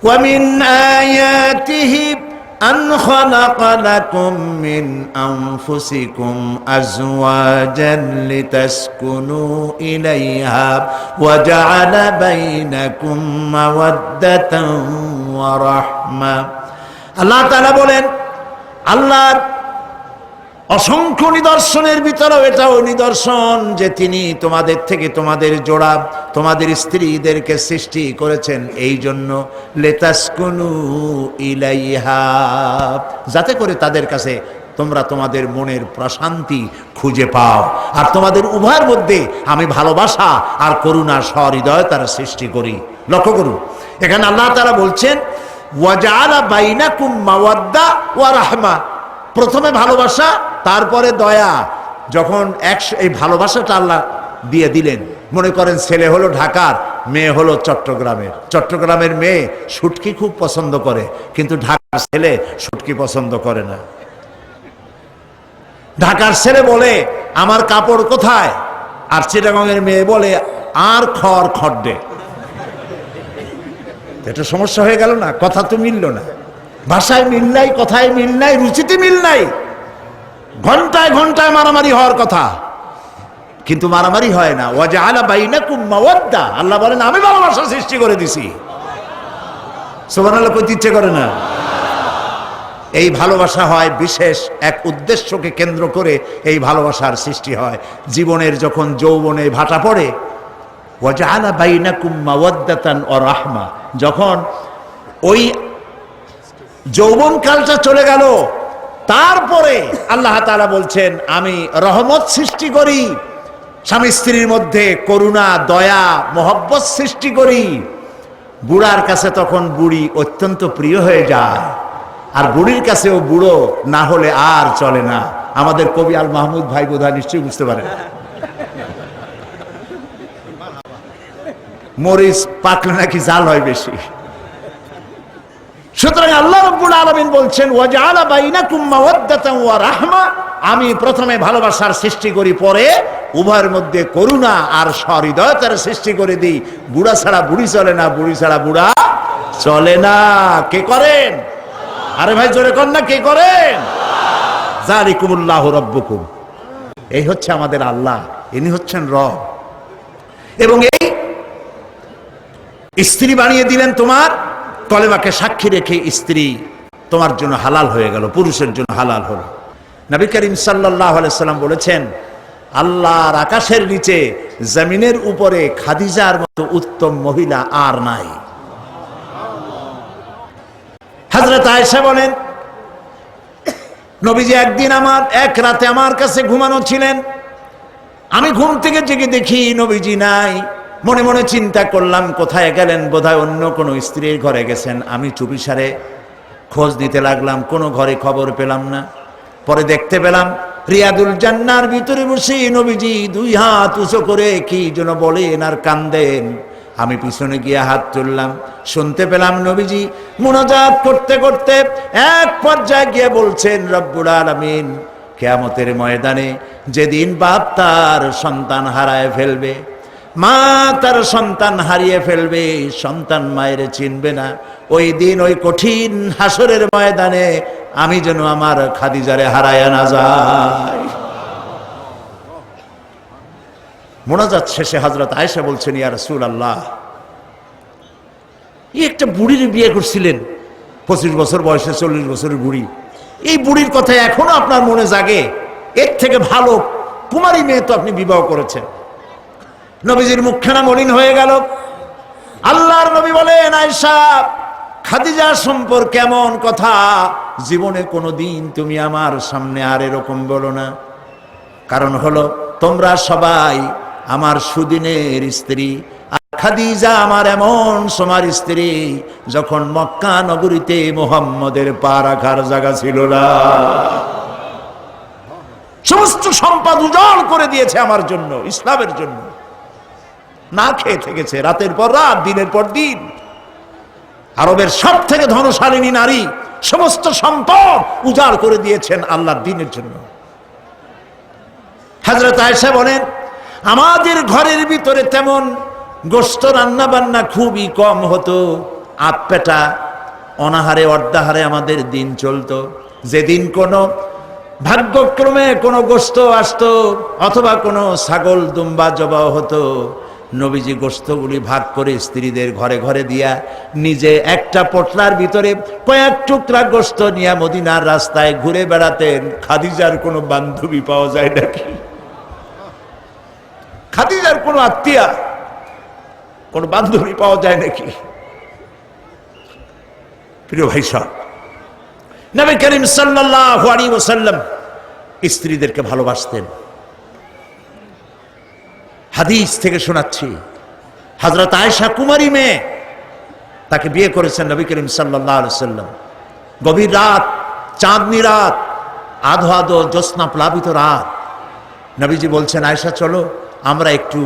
ওয়ামিন আয়াতিহি আন খালাকা লাকুম মিন আনফুসিকুম আজওয়াজান লিতাসকুনু ইলাইহা ওয়া জাআলা বাইনাকুম মাওয়াদ্দাতান ওয়া রাহমা। আল্লাহ তাআলা বলেন, আল্লাহর অসংখ্য নিদর্শনের ভিতরেও এটাও নিদর্শন যে তিনি তোমাদের থেকে তোমাদের জোড়া, তোমাদের স্ত্রীদেরকে সৃষ্টি করেছেন এই জন্য, লিতাসকুনু ইলাইহা, যাতে করে তাদের কাছে তোমরা তোমাদের মনের প্রশান্তি খুঁজে পাও। আর তোমাদের উভয়ের মধ্যে আমি ভালোবাসা আর করুণা সহৃদয়তার সৃষ্টি করি। লক্ষ্য করুন, এখানে আল্লাহ তাআলা বলছেন, ওয়া জাআলা বাইনাকুম মাওয়াদ্দা ওয়া রাহমা। প্রথমে ভালোবাসা, তারপরে দয়া। যখন এই ভালোবাসাটা আল্লাহ দিয়ে দিলেন, মনে করেন ছেলে হলো ঢাকার, মেয়ে হলো চট্টগ্রামের। চট্টগ্রামের মেয়ে শুটকি খুব পছন্দ করে, কিন্তু ঢাকার ছেলে শুটকি পছন্দ করে না। ঢাকার ছেলে বলে আমার কাপড় কোথায়, আর চিটাগাংয়ের মেয়ে বলে আর খড়ডে। এটা সমস্যা হয়ে গেল না? কথা তো মিলল না, ভাষায় মিল নাই, কথায় মিল নাই, রুচিতে মিল নাই। ঘন্টায় ঘন্টায় মারামারি হওয়ার কথা, কিন্তু মারামারি হয় না। ওয়া জাআলা বাইনাকুম মাওয়াদ্দা, আল্লাহ বলেন আমি ভালোবাসা সৃষ্টি করে দিছি। সুবহানাল্লাহ, কইতে ইচ্ছে করে না? এই ভালোবাসা হয় বিশেষ এক উদ্দেশ্যকে কেন্দ্র করে, এই ভালোবাসার সৃষ্টি হয়। জীবনের যখন যৌবনে ভাটা পড়ে, ওয়া জাআলা বাইনাকুম মাওয়াদ্দাতান ওয়া রাহমা, যখন ওই যৌবনকালটা চলে গেল, তারপরে আল্লাহ তাআলা বলছেন আমি রহমত সৃষ্টি করি, স্বামী স্ত্রীর মধ্যে করুণা, দয়া, মহব্বত সৃষ্টি করি। বুড়ার কাছে তখন বুড়ি অত্যন্ত প্রিয় হয়ে যায়, আর বুড়ির কাছেও বুড়ো না হলে আর চলে না। আমাদের কবি আল মাহমুদ ভাই বোধহয় নিশ্চয়ই বুঝতে পারেন, মরিচ পাকলে নাকি জাল হয় বেশি। সুতরাং আল্লাহ রাব্বুল আলামিন বলছেন, ওয়া জাআলা বাইনাকুম মাওয়াদ্দাতান ওয়া রাহমা, আমি প্রথমে ভালোবাসার সৃষ্টি করি, পরে উভয়ের মধ্যে করুণা আর সহৃদয়তার সৃষ্টি করে দিই। বুড়া ছাড়া বুড়ি চলে না, বুড়ি ছাড়া বুড়া চলে না। কে করেন? আরে ভাই জোরে কর না, কে করেন? যালিকুমুল্লাহু রাব্বুকুম, এই হচ্ছে আমাদের আল্লাহ, ইনি হচ্ছেন রব। এবং এই স্ত্রী বানিয়ে দিলেন তোমার, কলেমাকে সাক্ষী রেখে স্ত্রী তোমার জন্য হালাল হয়ে গেল, পুরুষের জন্য হালাল হলো। নবী করিম সাল্লাল্লাহু আলাইহি সাল্লাম বলেছেন, আল্লাহর আকাশের নিচে জমিনের উপরে খাদিজার মতো উত্তম মহিলা আর নাই। হযরত আয়েশা বলেন, নবীজি একদিন এক রাতে আমার কাছে ঘুমানো ছিলেন, আমি ঘুম থেকে জেগে দেখি নবীজি নাই। মনে মনে চিন্তা করলাম কোথায় গেলেন, বোধহয় অন্য কোনো স্ত্রীর ঘরে গেছেন। আমি চুপিসারে খোঁজ দিতে লাগলাম, কোনো ঘরে খবর পেলাম না। পরে দেখতে পেলাম রিয়াদুল জান্নার ভিতরে বসে নবীজি দুই হাত উঁচু করে কি যেন বলেন আর কান্দেন। আমি পিছনে গিয়ে হাত তুললাম, শুনতে পেলাম নবীজি মুনাজাত করতে করতে এক পর্যায়ে গিয়ে বলছেন, রব্বুল আলামিন কিয়ামতের ময়দানে যেদিন বাপ তার সন্তান হারায় ফেলবে, মা তার সন্তান হারিয়ে ফেলবে, সন্তান মায়ের চিনবে না, ওই দিন ওই কঠিন হাসরের ময়দানে আমি যেন আমার খাদিজারে হারায় না যাই। মোনাজাত শেষে হযরত আয়েশা বলছেন, ইয়া রাসূলুল্লাহ, এই একটা বুড়ির বিয়ে করছিলেন, 25 বছর বয়সে, 40 বছরের বুড়ি, এই বুড়ির কথা এখনো আপনার মনে জাগে? এর থেকে ভালো কুমারী মেয়ে তো আপনি বিবাহ করেছেন। নবীজির মুখখানা মলিন হয়ে গেল। আল্লাহর নবী বলেন, আয়েশা, খাদিজা সম্পর্কে এমন কথা জীবনে কোনোদিন তুমি আমার সামনে আর এরকম বলো না। কারণ হলো, তোমরা সবাই আমার সুদিনের স্ত্রী, আর খাদিজা আমার এমন সময়ের স্ত্রী যখন মক্কা নগরীতে মুহাম্মদের পা রাখার জায়গা ছিল না। সমস্ত সম্পদ উজাড় করে দিয়েছে আমার জন্য, ইসলামের জন্য। না খেয়ে থেকেছে রাতের পর রাত, দিনের পর দিন। আরবের সব থেকে ধনশালিনী নারী, সমস্ত সম্পদ উজাড় করে দিয়েছেন আল্লাহর দ্বীনের জন্য। হযরত আয়েশা বলেন, আমাদের ঘরের ভিতরে তেমন গোশত রান্না বান্না খুবই কম হতো, আপেটা অনাহারে অর্ধাহারে আমাদের দিন চলতো। যেদিন কোনো ভাগ্যক্রমে কোনো গোশত আসতো অথবা কোনো ছাগল দুম্বা জবাও হতো, নবীজি গোশতগুলি ভাগ করে স্ত্রীদের ঘরে ঘরে দিয়া নিজে একটা পটলার ভিতরে কয়েক টুকরা গোশত নিয়ে মদিনার রাস্তায় ঘুরে বেড়াতেন। খাদিজার কোনো বান্ধবী পাওয়া যায় নাকি? খাদিজার কোনো আত্মীয়া, কোনো বান্ধবী পাওয়া যায় নাকি? প্রিয় ভাই সাহেব, নবী করিম সাল্লাল্লাহু আলাইহি ওয়াসাল্লাম স্ত্রীদেরকে ভালোবাসতেন। হাদিস থেকে শোনাচ্ছি, হযরত আয়েশা কুমারী মেয়ে, তাকে বিয়ে করেছেন নবী করিম সাল্লাল্লাহু আলাইহি ওয়াসাল্লাম। গভীর রাত, চাঁদনি রাত, আধো আধো জ্যোৎস্না প্লাবিত রাত, নবীজি বলছেন, আয়েশা চলো আমরা একটু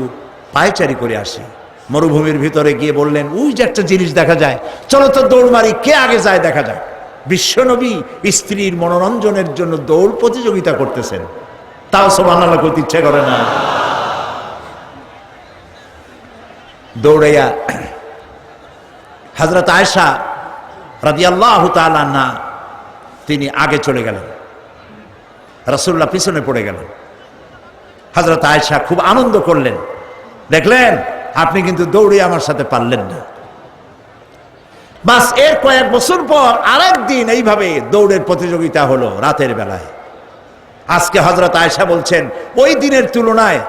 পায়চারি করে আসি। মরুভূমির ভিতরে গিয়ে বললেন, ওই যে একটা জিনিস দেখা যায়, চলো তো দৌড় মারি, কে আগে যায় দেখা যায়। বিশ্বনবী স্ত্রীর মনোরঞ্জনের জন্য দৌড় প্রতিযোগিতা করতেছেন, তাও সুবহানাল্লাহ করতে ইচ্ছে করে না। দৌড়াইয়া হযরত আয়েশা রাদিয়াল্লাহু তাআলা আনহা তিনি আগে চলে গেলেন, রাসূলুল্লাহ পিছনে পড়ে গেলেন। হযরত আয়েশা খুব আনন্দ করলেন, দেখলেন আপনি কিন্তু দৌড়ে আমার সাথে পারলেন না। বাস এর কয়েক বছর পর আরেকদিন এইভাবে দৌড়ের প্রতিযোগিতা হলো রাতের বেলায়। আজকে হযরত আয়েশা বলছেন, ওই দিনের তুলনায়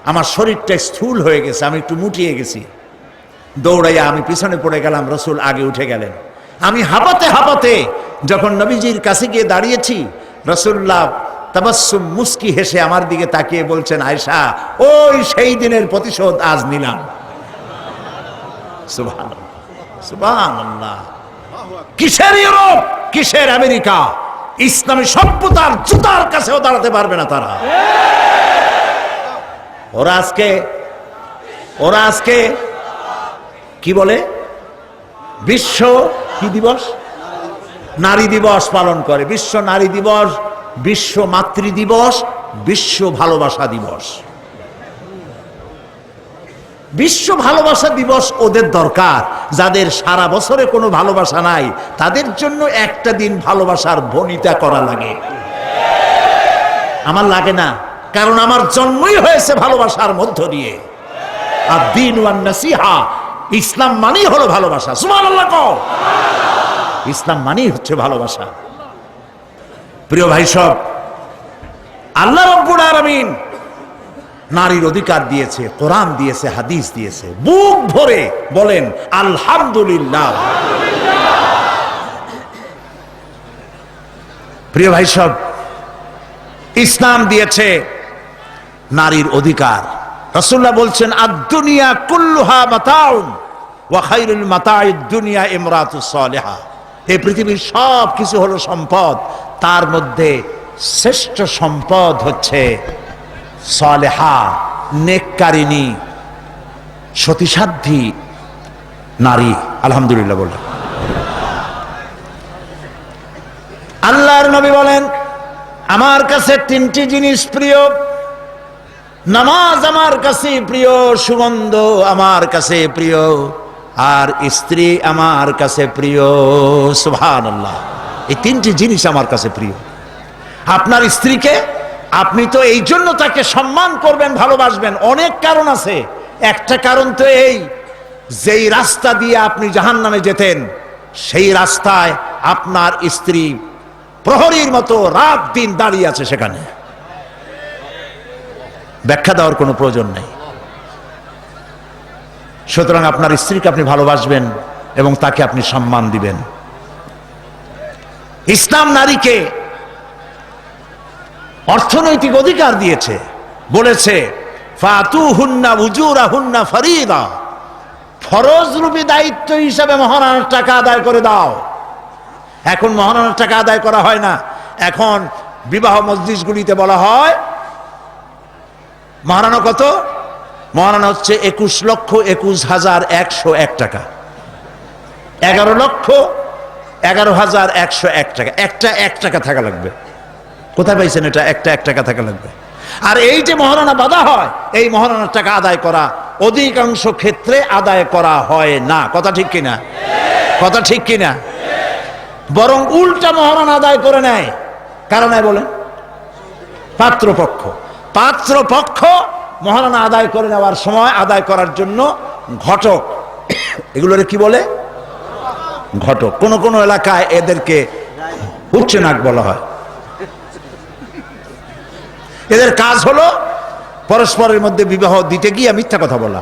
আমার শরীরটা স্থূল হয়ে গেছে, আমি একটু মুটিয়ে গেছি। দৌড়াইয়া আমি পিছনে পড়ে গেলাম, রাসূল আগে উঠে গেলেন। আমি হাঁপাতে হাঁপাতে যখন নবীজির কাছে গিয়ে দাঁড়িয়েছি, রাসূলুল্লাহ তাবাসসুম মুস্কি হেসে আমার দিকে তাকিয়ে বলছেন, আয়েশা, ওই সেই দিনের প্রতিশোধ আজ নিলাম। সুবহানাল্লাহ, সুবহানাল্লাহ। কিসের ইউরোপ, কিসের আমেরিকা, ইসলামী সভ্যতার জুতার কাছেও দাঁড়াতে পারবে না তারা। ওরা আজকে কি বলে, বিশ্ব কি দিবস, নারী দিবস পালন করে। বিশ্ব নারী দিবস, বিশ্ব মাতৃ দিবস, বিশ্ব ভালোবাসা দিবস। বিশ্ব ভালোবাসা দিবস ওদের দরকার, যাদের সারা বছরে কোনো ভালোবাসা নাই, তাদের জন্য একটা দিন ভালোবাসার বনিতা করা লাগে। আমার লাগে না, কারণ আমার জন্মই হয়েছে ভালোবাসার মধ্য দিয়ে। আর দ্বীন ওয়ান নাসিহা, ইসলাম মানেই হলো ভালোবাসা। সুবহানাল্লাহ কও। ইসলাম মানেই হচ্ছে ভালোবাসা। প্রিয় ভাই সব, আল্লাহ রাব্বুল আলামিন নারীর অধিকার দিয়েছে, কোরআন দিয়েছে, হাদিস দিয়েছে। বুক ভরে বলেন আলহামদুলিল্লাহ। প্রিয় ভাই সব, ইসলাম দিয়েছে নারীর অধিকার। রাসূলুল্লাহ বলছেন, আদ-দুনিয়া কুল্লুহা মাতাউন ওয়া খায়রুল মাতাইদ দুনিয়া ইমরাতুস সালিহা। এই পৃথিবীর সব কিছু হলো সম্পদ, তার মধ্যে শ্রেষ্ঠ সম্পদ হচ্ছে সালেহা, নেককারিনী, সতীসাধ্যী নারী। আলহামদুলিল্লাহ বললেন। আল্লাহর নবী বলেন, আমার কাছে তিনটি জিনিস প্রিয়, নামাজ আমার কাছে প্রিয়, সুগন্ধ আমার কাছে প্রিয়, আর স্ত্রী আমার কাছে প্রিয়। সুবহানাল্লাহ, এই তিনটি জিনিস আমার কাছে প্রিয়। আপনার স্ত্রীকে আপনি তো এই জন্য তাকে সম্মান করবেন, ভালোবাসবেন, অনেক কারণ আছে। একটা কারণ তো এই, যেই রাস্তা দিয়ে আপনি জাহান্নামে যেতেন সেই রাস্তায় আপনার স্ত্রী প্রহরীর মতো রাত দিন দাঁড়িয়ে আছে সেখানে। ব্যাখ্যা দেওয়ার কোনো প্রয়োজন নেই। সুতরাং আপনার স্ত্রীকে আপনি ভালোবাসবেন এবং তাকে আপনি সম্মান দিবেন। ইসলাম নারীকে অর্থনৈতিক অধিকার দিয়েছে, বলেছে ফাতুহুন্না উজুরাহুন্না ফরিদা, ফরজ রূপী দায়িত্ব হিসাবে মহারণার টাকা আদায় করে দাও। এখন মহারণার টাকা আদায় করা হয় না, এখন বিবাহ মজলিসগুলিতে বলা হয় মহারণা কত? মহারণা হচ্ছে 21,21,101 টাকা, 11,11,101 টাকা। একটা 1 টাকা থাকা লাগবে। কোথায় পাইছেন এটা? একটা 1 টাকা থাকা লাগবে। আর এই যে মহারণা বাঁধা হয়, এই মহারণার টাকা আদায় করা অধিকাংশ ক্ষেত্রে আদায় করা হয় না। কথা ঠিক কিনা? কথা ঠিক কিনা? বরং উল্টা মহারণা আদায় করে নেয়। কারণ বলেন, পাত্রপক্ষ। পাত্রপক্ষ মহারণা আদায় করে নেওয়ার সময় আদায় করার জন্য ঘটক, এগুলোর কি বলে? ঘটক। কোন কোন এলাকায় এদেরকে উচ্চ নাক বলা হয়। এদের কাজ হলো পরস্পরের মধ্যে বিবাহ দিতে গিয়ে মিথ্যা কথা বলা,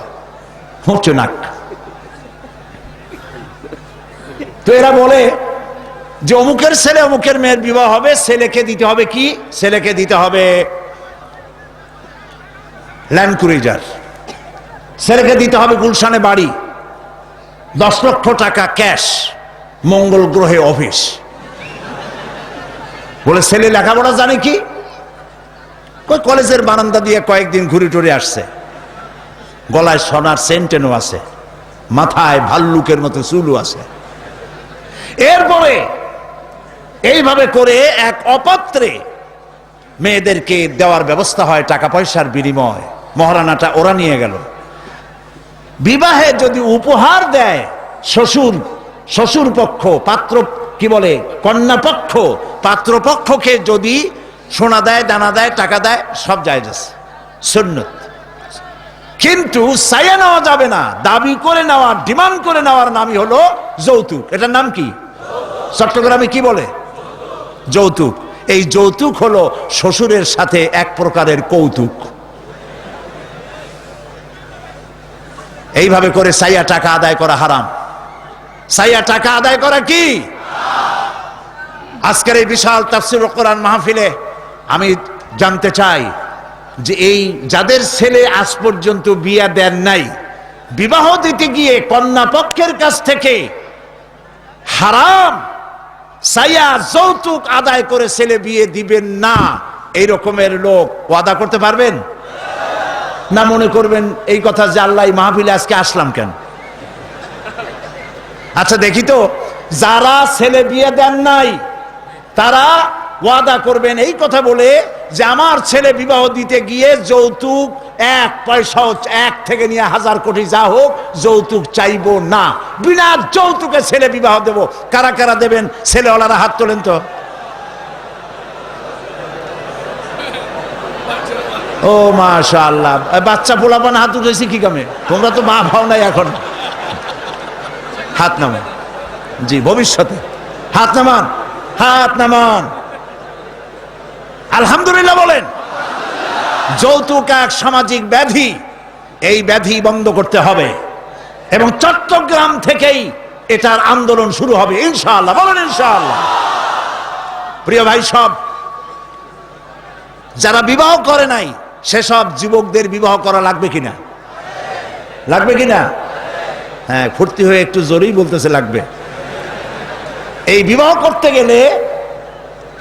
উচ্চ নাক। তো এরা বলে যে অমুকের ছেলে অমুকের মেয়ের বিবাহ হবে, ছেলেকে দিতে হবে কি? ছেলেকে দিতে হবে ল্যান্ড ক্রুইজার, ছেলেকে দিতে হবে গুলশানে বাড়ি, 10 লক্ষ টাকা ক্যাশ, মঙ্গল গ্রহে অফিস। বলে ছেলে লেখাপড়া জানে কি? কলেজের বারান্দা দিয়ে কয়েকদিন ঘুরে টুরে আসছে, গলায় সোনার সেন্টেনও আছে, মাথায় ভাল্লুকের মতো চুলও আছে। এরপরে এইভাবে করে এক অপাত্রে মেয়েদেরকে দেওয়ার ব্যবস্থা হয় টাকা পয়সার বিনিময়। মহারানাটা ওরা নিয়ে গেল। বিবাহে যদি উপহার দেয় শ্বশুর, শ্বশুর পক্ষ, পাত্র কি বলে কন্যা পক্ষ, পাত্রপক্ষকে যদি সোনা দেয়, দানা দেয়, টাকা দেয়, সব জায়েজ আছে, সুন্নত। কিন্তু চাইয়া নেওয়া যাবে না, দাবি করে নেওয়া, ডিমান্ড করে নেওয়ার নামই হলো যৌতুক। এটার নাম কি? চট্টগ্রামে কি বলে? যৌতুক। এই যৌতুক হলো শ্বশুরের সাথে এক প্রকারের কৌতুক। এইভাবে করে চাইয়া টাকা আদায় করা হারাম। চাইয়া টাকা আদায় করা কি? আজকের এই বিশাল তাফসীরুল কোরআন মাহফিলে আমি জানতে চাই যে এই যাদের ছেলে আজ পর্যন্ত বিয়ে দেন নাই, বিবাহ দিতে গিয়ে কন্যা পক্ষের কাছ থেকে হারাম চাইয়া যৌতুক আদায় করে ছেলে বিয়ে দিবেন না, এই রকমের লোক ওয়াদা করতে পারবেন না? মনে করবেন এই কথা যে আল্লাহ মাহফিলে আজকে আসলাম কেন? আচ্ছা দেখি তো, যারা ছেলে বিয়ে দেন নাই তারা ওয়াদা করবেন এই কথা বলে যে আমার ছেলে বিবাহ দিতে গিয়ে যৌতুক 1 পয়সাও, 1 থেকে নিয়ে 1000 কোটি যা হোক, যৌতুক চাইবো না, বিনা যৌতুকে ছেলে বিবাহ দেব। কারা কারা দেবেন? ছেলেওয়ালারা হাত তোলেন তো। ও মাশাআল্লাহ, বাচ্চা পোলাপান হাত উঠেছি কি কামে? তোমরা তো মা ভাও নাই এখন। হাত নামান। জি, ভবিষ্যতে হাত নামান, হাত নামান। আলহামদুলিল্লাহ বলেন। যৌতুক এক সামাজিক ব্যাধি, এই ব্যাধি বন্ধ করতে হবে এবং চট্টগ্রাম থেকেই এটার আন্দোলন শুরু হবে ইনশাআল্লাহ। বলেন ইনশাআল্লাহ। প্রিয় ভাই, সব যারা বিবাহ করে নাই সেসব যুবকদের বিবাহ করা লাগবে কিনা? লাগবে কিনা? হ্যাঁ, ফুর্তি হয়ে একটু জোরেই বলতেছে লাগবে। এই বিবাহ করতে গেলে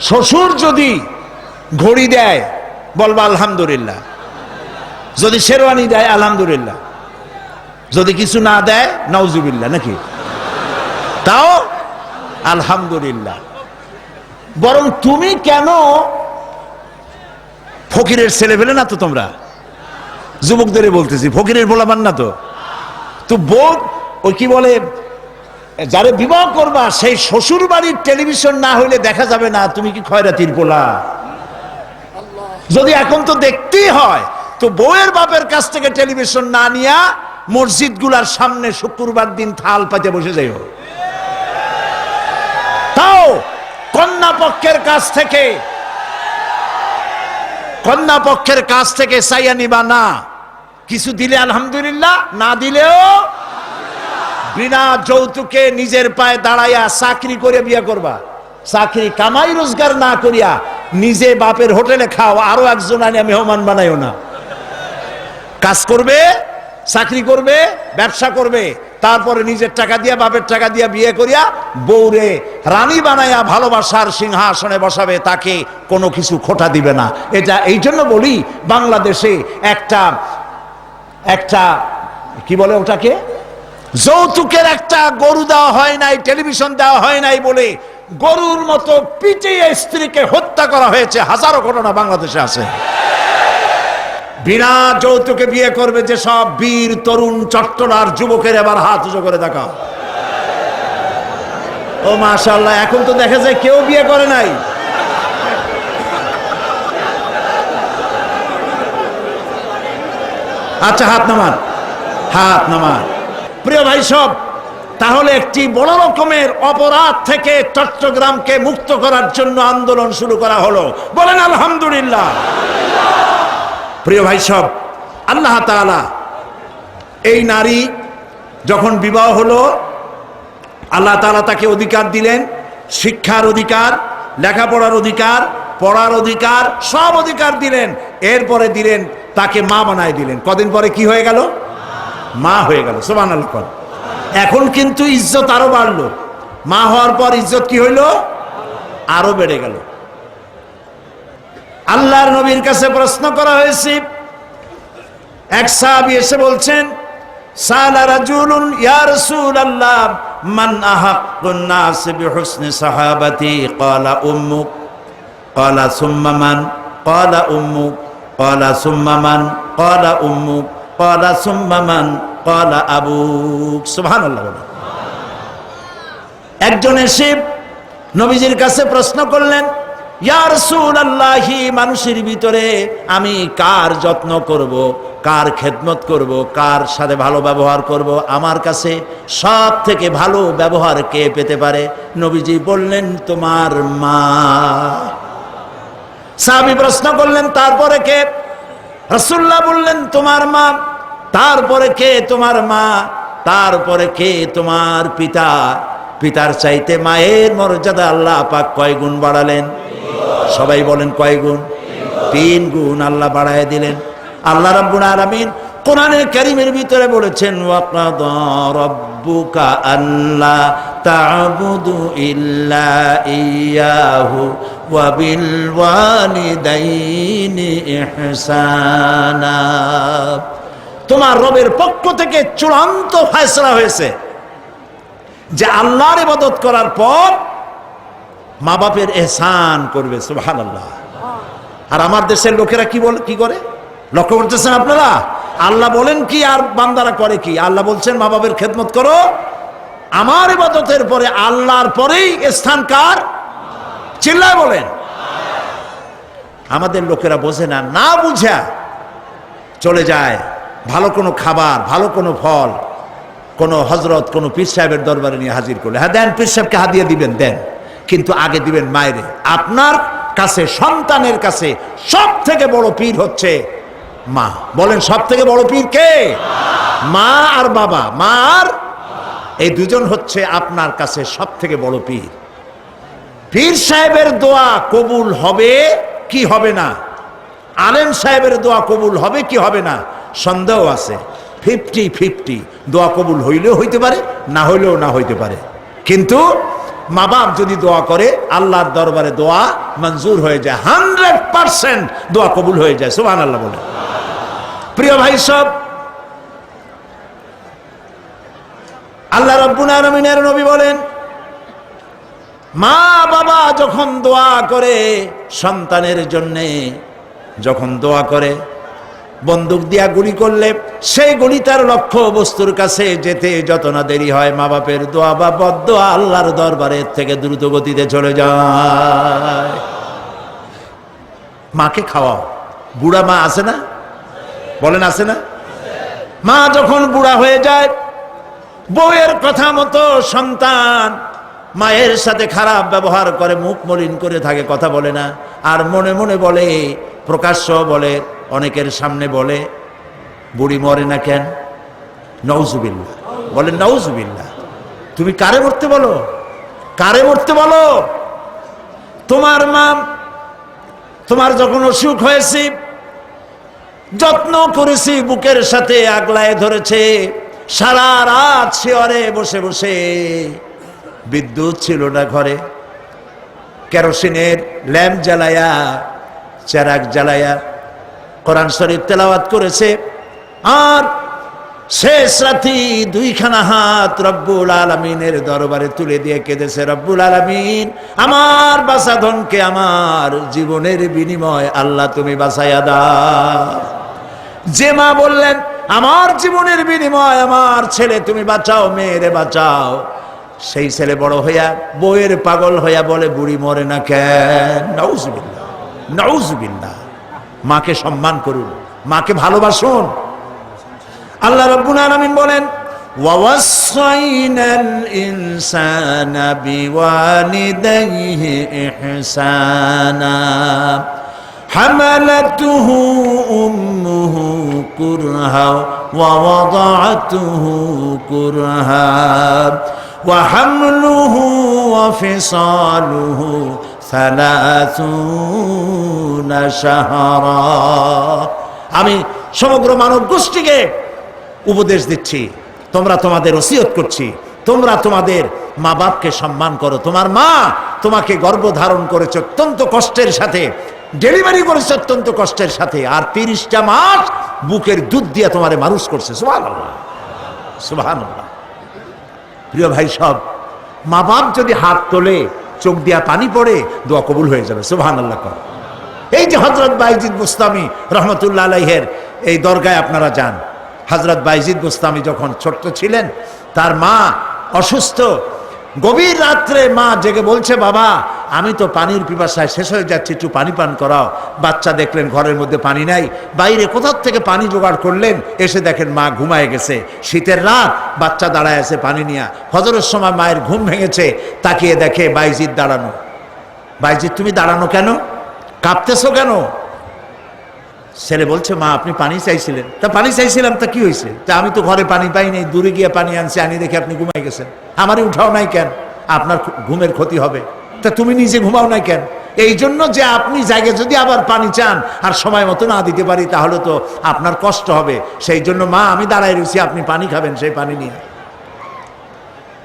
শ্বশুর যদি ঘড়ি দেয় বলবা আলহামদুলিল্লাহ, যদি শেরওয়ানি দেয় আলহামদুলিল্লাহ, যদি কিছু না দেয় নাউজুবিল্লাহ, নাকি? তাও আলহামদুলিল্লাহ। বরং তুমি কেন ফকিরের ছেলে পেলে না তো তোমরা? যুবকদের বলতেছি, ফকিরের বলাবান না তো। তো বউ ওই কি বলে, যারে বিবাহ করবা সেই শ্বশুর বাড়ির টেলিভিশন না হইলে দেখা যাবে না তুমি কি খয়রাতির পোলা। যদি এখন তো দেখতেই হয়, তো বউয়ের বাপের কাছ থেকে টেলিভিশন না নিয়া মসজিদ গুলার সামনে শুক্রবার দিন থাল পাতে বসে যাইও। তাও কন্যা পক্ষের কাছ থেকে চাইয়া নিবা না। কিছু দিলে আলহামদুলিল্লাহ, না দিলেও বিনা যৌতুকে নিজের পায়ে দাঁড়াইয়া চাকরি করে বিয়ে করবা। চাকরি কামাই রোজগার না করিয়া নিজে বাপের হোটেলে খাও, আরো একজন আনিয়া মেহমান বানাইও না। কাজ করবে, চাকরি করবে, ব্যবসা করবে, তারপরে নিজের টাকা দিয়া বাপের টাকা দিয়া বিয়ে করিয়া বউরে রানী বানাইয়া ভালোবাসার সিংহাসনে বসাবে, তাকে কোনো কিছু খোটা দিবে না। এটা এই জন্য বলি, বাংলাদেশে একটা কি বলে ওটাকে, যৌতুকের একটা গরু দেওয়া হয় নাই, টেলিভিশন দেওয়া হয় নাই বলে গরুর মতো পিটিয়ে স্ত্রীকে হত্যা করা হয়েছে। হাজারো ঘটনা বাংলাদেশে আছে। বিনা যৌতুকে বিয়ে করবে যে সব বীর তরুণ চট্টলার যুবকের এবার হাত উঁচু করে দেখাও। ও মাশাআল্লাহ, এখন তো দেখা যায় কেউ বিয়ে করে নাই। আচ্ছা, হাত নামান। প্রিয় ভাই সব, তাহলে একটি বড় রকমের অপরাধ থেকে চট্টগ্রামকে মুক্ত করার জন্য আন্দোলন শুরু করা হলো। বলেন আলহামদুলিল্লাহ। প্রিয় ভাই সব, আল্লাহ তাআলা এই নারী যখন বিবাহ হলো, আল্লাহ তাআলা তাকে অধিকার দিলেন, শিক্ষার অধিকার, লেখাপড়ার অধিকার, পড়ার অধিকার, সব অধিকার দিলেন। এরপরে দিলেন তাকে মা বানায় দিলেন। কদিন পরে কি হয়ে গেল? মা হয়ে গেল। সুবহানাল্লাহ। এখন কিন্তু ইজ্জত আরো বাড়লো। মা হওয়ার পর ইজ্জত কি হইল? আরো বেড়ে গেল। আল্লাহর নবীর কাছে প্রশ্ন করা হয়েছে। এক সাহাবী এসে বলছেন, সালা রাজুলুন ইয়া রাসূলুল্লাহ মান আহাক্কুন নাস বিহুসনি সাহাবাতি ক্বালা উম্মুক ক্বালা সুম্মা মান ক্বালা উম্মুক ক্বালা সুম্মা মান ক্বালা উম্মুক ক্বালা সুম্মা মান ক্বালা আবুক। সুবহানাল্লাহ। একজন এসে নবীজির কাছে প্রশ্ন করলেন, ইয়া রাসূলুল্লাহ, মানুষের ভিতরে আমি কার যত্ন করব, কার খেদমত করব, কার সাথে ভালো ব্যবহার করব, আমার কাছে সব থেকে ভালো ব্যবহার কে পেতে পারে? নবীজি বললেন, তোমার মা। সাহাবী প্রশ্ন করলেন, তারপরে কে? রাসূলুল্লাহ বললেন, তোমার মা। তারপরে কে? তোমার মা। তারপরে কে? তোমার পিতা। পিতার চাইতে মায়ের মর্যাদা আল্লাহ পাক কয় গুণ বাড়ালেন? সবাই বলেন কয় গুণ? 3 গুণ আল্লাহ বাড়ায় দিলেন। আল্লাহ রাব্বুল আলামিন কোরআনে কারীমের ভিতরে বলেছেন, ওয়াকাদা রাব্বুকা আল্লা তা'বুদু ইল্লা ইয়াহু ওয়া বিল ওয়ালিদাইনি ইহসানা। তোমার রবের পক্ষ থেকে চূড়ান্ত ফয়সালা হয়েছে যে আল্লাহর ইবাদত করার পর মা বাপের ইহসান করবে। সুবহানাল্লাহ। আর আমার দেশের লোকেরা কি করে লক্ষ্য করতেছেন আপনারা? আল্লাহ বলেন কি আর বান্দারা করে কি? আল্লাহ বলছেন মা বাপের খেদমত করো। আমার ইবাদতের পরে আল্লাহর পরেই স্থান কার? চিল্লায় বলেন। আমাদের লোকেরা বোঝে না, না বুঝা চলে যায় ভালো কোনো খাবার, ভালো কোনো ফল কোনো হযরত, কোনো পীর সাহেবের দরবারে নিয়ে হাজির করলে, হ্যাঁ দেন, পীর সাহেবকে হাদিয়া দিবেন, দেন, কিন্তু আগে দিবেন মায়েরে। আপনার কাছে, সন্তানের কাছে সব থেকে বড় পীর হচ্ছে মা। বলেন সব থেকে বড় পীর কে? মা আর বাবা। মা আর এই দুজন হচ্ছে আপনার কাছে সব থেকে বড় পীর। পীর সাহেবের দোয়া কবুল হবে কি হবে না? আলেম সাহেবের দোয়া কবুল হবে কি হবে না? সন্দেহ আছে। 50-50। দোয়া কবুল হইলেও হইতে পারে, না হইলেও না হইতে পারে। কিন্তু মা বাপ যদি দোয়া করে, আল্লাহর দরবারে দোয়া মঞ্জুর হয়ে যায়। 100% দোয়া কবুল হয়ে যায়। সুবহানাল্লাহ বলে। প্রিয় ভাই সব, আল্লাহ রাব্বুল আলামিনের নবী বলেন, মা বাবা যখন দোয়া করে সন্তানের জন্যে, যখন দোয়া করে, বন্দুক দিয়া গুলি করলে সেই গুলি তার লক্ষ্য বস্তুর কাছে যেতে যত না দেরি হয়, মা বাপের দোয়া বা বদদোয়া আল্লাহর দরবারে থেকে দ্রুত গতিতে চলে যায়। মাকে খাওয়াও। বুড়া মা আছে না? বলেন আছে না? মা যখন বুড়া হয়ে যায়, বউয়ের কথা মতো সন্তান মায়ের সাথে খারাপ ব্যবহার করে, মুখ মলিন করে থাকে, কথা বলে না, আর মনে মনে বলে, প্রকাশ্য বলে, অনেকের সামনে বলে, বুড়ি মরে না কেন? নাউজুবিল্লাহ। বলেন নাউজুবিল্লাহ। তুমি কারে মরতে বলো? কারে মরতে বলো? তোমার মা তোমার যখন অসুখ হয়েছে, যত্ন করেছি, বুকের সাথে আগলায় ধরেছে, সারা রাত শিয়রে বসে বসে, বিদ্যুৎ ছিল না ঘরে, কেরোসিনের ল্যাম্প জ্বালায়া, চেরাগ জ্বালায়া কোরআন শরীফ তেলাওয়াত করেছে, আর শেষ রাতি দুইখানা হাত রব্বুল আলামিনের দরবারে তুলে দিয়ে কেঁদেছে, রব্বুল আলামিন, আমার বাঁচাধনকে আমার জীবনের বিনিময় আল্লাহ তুমি বাঁচাইয়া দাও। যে মা বললেন, আমার জীবনের বিনিময় আমার ছেলে তুমি বাঁচাও, মেয়েরে বাঁচাও, সেই ছেলে বড় হইয়া বউয়ের পাগল হইয়া বলে, বুড়ি মরে না কেন? নাউজুবিল্লাহ, নাউজুবিল্লাহ। মাকে সম্মান করুন, মাকে ভালোবাসুন। আল্লাহ রাব্বুল আলামিন বলেন, ওয়াওয়াসাইনাল ইনসানা বিওয়ালিদাইহি ইহসানা হামালাতুহু উম্মুহু কুরহা ওয়া ওয়াদাআতুহু কুরহা ওয়া হামলুহু ওয়া ফিসালুহু 30 শাহরা। আমি সমগ্র মানব গোষ্ঠীকে উপদেশ দিচ্ছি, তোমরা তোমাদের ওসিয়ত করছি, তোমরা তোমাদের মা বাপকে সম্মান করো। তোমার মা তোমাকে গর্ভধারণ করেছে অত্যন্ত কষ্টের সাথে, ডেলিভারি করেছে অত্যন্ত কষ্টের সাথে, আর 30টা মাস বুকের দুধ দিয়ে তোমারে মানুষ করছে। সুবহানাল্লাহ, সুবহানাল্লাহ। প্রিয় ভাই সব, মা বাপ যদি হাত তোলে, চোখ দিয়া পানি পড়ে, দোয়া কবুল হয়ে যাবে। সুবহানাল্লাহ। এই যে হযরত বাইজিদ বুস্তামি রহমতুল্লাহ আলাইহের এই দরগায় আপনারা যান, হযরত বাইজিদ বুস্তামি যখন ছোট্ট ছিলেন, তার মা অসুস্থ, গভীর রাত্রে মা জেগে বলছে, বাবা আমি তো পানির পিপাসায় শেষ হয়ে যাচ্ছি, একটু পানি পান করাও। বাচ্চা দেখলেন ঘরের মধ্যে পানি নাই, বাইরে কোথার থেকে পানি জোগাড় করলেন, এসে দেখেন মা ঘুমায় গেছে। শীতের রাত, বাচ্চা দাঁড়ায় আছে পানি নিয়ে। ফজরের সময় মায়ের ঘুম ভেঙেছে, তাকিয়ে দেখে বাইজিদ দাঁড়ানো। বাইজিদ তুমি দাঁড়ানো কেন? কাঁপতেছো কেন? ছেলে বলছে, মা আপনি পানি চাইছিলেন। তা পানি চাইছিলাম, তা কি হয়েছে? তা আমি তো ঘরে পানি পাই নাই, দূরে গিয়ে পানি আনছি, আনি দেখে আপনি ঘুমাই গেছেন, আমারই উঠাও নাই কেন? আপনার ঘুমের ক্ষতি হবে। তা তুমি নিজে ঘুমাও নাই কেন? এই জন্য যে আপনি জায়গায় যদি আবার পানি চান আর সময় মতো না দিতে পারি, তাহলে তো আপনার কষ্ট হবে। সেই জন্য মা আমি দাঁড়ায় রয়েছি, আপনি পানি খাবেন, সেই পানি নিয়ে।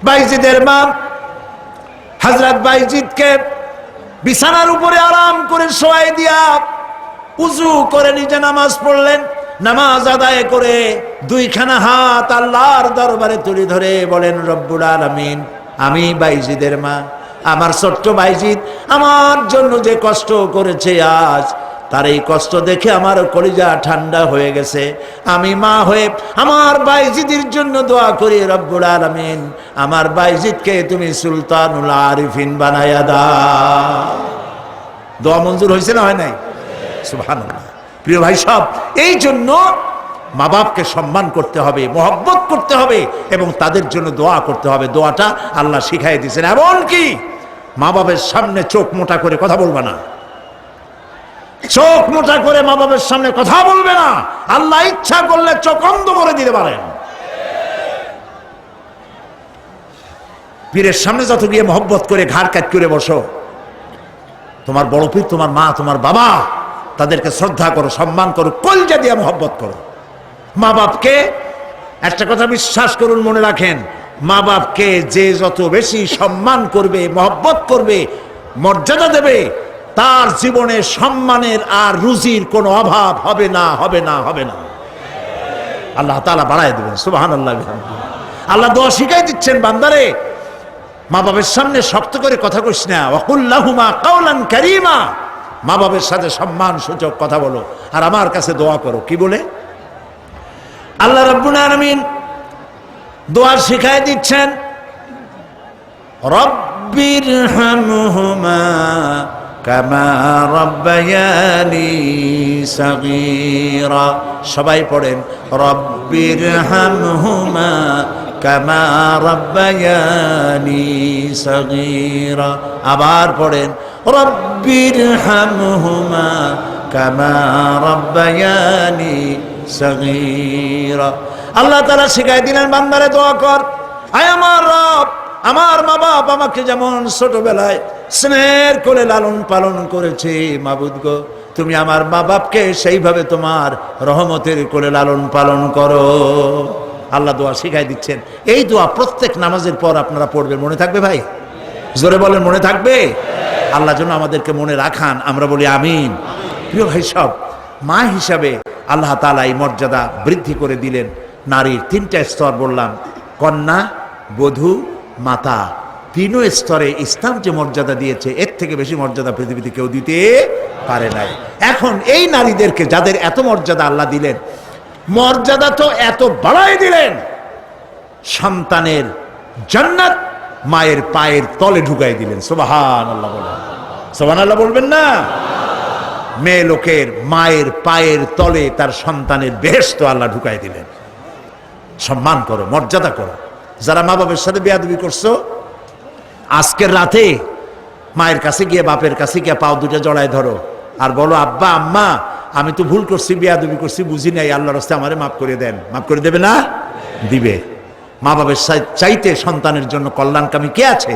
বাইজিদের মা হযরত বাইজিদকে বিছানার উপরে আরাম করে শোয়াই দিয়া উযু করে নিজে নামাজ পড়লেন। নামাজ আদায় করে দুইখানা হাত আল্লাহর দরবারে তুলে ধরে বলেন, রব্বুল আলামিন, আমি বাইজিদের মা, আমার ছোট্ট বাইজিদ আমার জন্য যে কষ্ট করেছে, আজ তার এই কষ্ট দেখে আমার কলিজা ঠান্ডা হয়ে গেছে। আমি মা হয়ে আমার বাইজিদের জন্য দোয়া করি, রব্বুল আলামিন, আমার বাইজিদকে তুমি সুলতানুল আরিফিন বানায়া দাও। দোয়া মঞ্জুর হয়েছে না হয় নাই? সুবহানাল্লাহ। প্রিয় ভাই সব, এই জন্য মা বাপকে সম্মান করতে হবে, মহব্বত করতে হবে এবং তাদের জন্য দোয়া করতে হবে। দোয়াটা আল্লাহ শিখাই দিয়েছেন। এমনকি মা বাবের সামনে চোখ মোটা করে কথা বলবে না, চোখ মোটা করে মা বাবের সামনে কথা বলবে না। আল্লাহ ইচ্ছা করলে চোখ অন্ধ করে দিতে পারেন। পীরের সামনে যত গিয়ে মহব্বত করে ঘাড় কাট করে বসো, তোমার বড় পীর, তোমার মা, তোমার বাবা, তাদেরকে শ্রদ্ধা করো, সম্মান করো, কলজা দিয়ে মহব্বত করো। মা বাপকে একটা কথা বিশ্বাস করুন, মনে রাখেন, মা বাপকে যে যত বেশি সম্মান করবে, মহব্বত করবে, মর্যাদা দেবে, তার জীবনে সম্মানের আর রুজির কোনো অভাব হবে না, হবে না, হবে না। আল্লাহ তাআলা বাড়ায় দেবেন। সুবহানাল্লাহ। আল্লাহ দোয়া শিখাই দিচ্ছেন, বান্দারে মা বাবার সামনে শক্ত করে কথা কইস না, ওয়াকুল লাহুমা কাওলান কারীমা, মা বাবার সাথে সম্মান সূচক কথা বলো, আর আমার কাছে দোয়া করো। কি বলে? আল্লাহ রাব্বুল আলামিন দোয়া শিখায় দিচ্ছেন, রব্বিরহামহুমা কামা রাব্বায়ানি সাগীরা। সবাই পড়েন, রব্বিরহামহুমা কামা রাব্বায়ানি সাগীরা। আবার পড়েন, রব্বিরহামহুমা কামা রাব্বায়ানি সাগীরা। আল্লাহ তাআলা শিখাই দিলেন, বান্দারে দোয়া কর, আয় আমার রব, আমার মা বাপ আমাকে যেমন ছোটবেলায় স্নেহের কোলে লালন পালন করেছে, মাবুদ গো তুমি আমার মা বাপকে সেইভাবে তোমার রহমতের কোলে লালন পালন করো। আল্লাহ দোয়া শিখাই দিচ্ছেন। এই দোয়া প্রত্যেক নামাজের পর আপনারা পড়বেন। মনে থাকবে ভাই? জোরে বলেন, মনে থাকবে? আল্লাহ যেন আমাদেরকে মনে রাখান, আমরা বলি আমিন। প্রিয় ভাই সব, মা হিসাবে আল্লাহ তাআলা এই মর্যাদা বৃদ্ধি করে দিলেন। নারীর তিনটা স্তর বললাম, কন্যা, বধূ, মাতা। তিনও স্তরে ইসলাম যে মর্যাদা দিয়েছে, এর থেকে বেশি মর্যাদা পৃথিবীতে কেউ দিতে পারে নাই। এখন এই নারীদেরকে যাদের এত মর্যাদা আল্লাহ দিলেন, মর্যাদা তো এত বাড়াই দিলেন, সন্তানের জান্নাত মায়ের পায়ের তলে ঢুকাই দিলেন। সুবহানাল্লাহ বলেন, সুবহানাল্লাহ বলবেন না? মেয়ে লোকের মায়ের পায়ের তলে তার সন্তানের বেহেশত আল্লাহ ঢুকাই দিলেন। সম্মান করো, মর্যাদা করো। যারা মা বাবার সাথে বেয়াদবি করছো, আজকের রাতে মায়ের কাছে গিয়ে, বাপের কাছে গিয়ে পাও দুটো জড়ায় ধরো আর বলো, আব্বা আম্মা আমি তো ভুল করছি, বেয়াদবি করছি, বুঝি নাই, আল্লাহর রাস্তায় আমারে মাফ করে দেন। মাফ করে দেবে না? দিবে। মা বাবার চাইতে সন্তানের জন্য কল্যাণকামী কে আছে?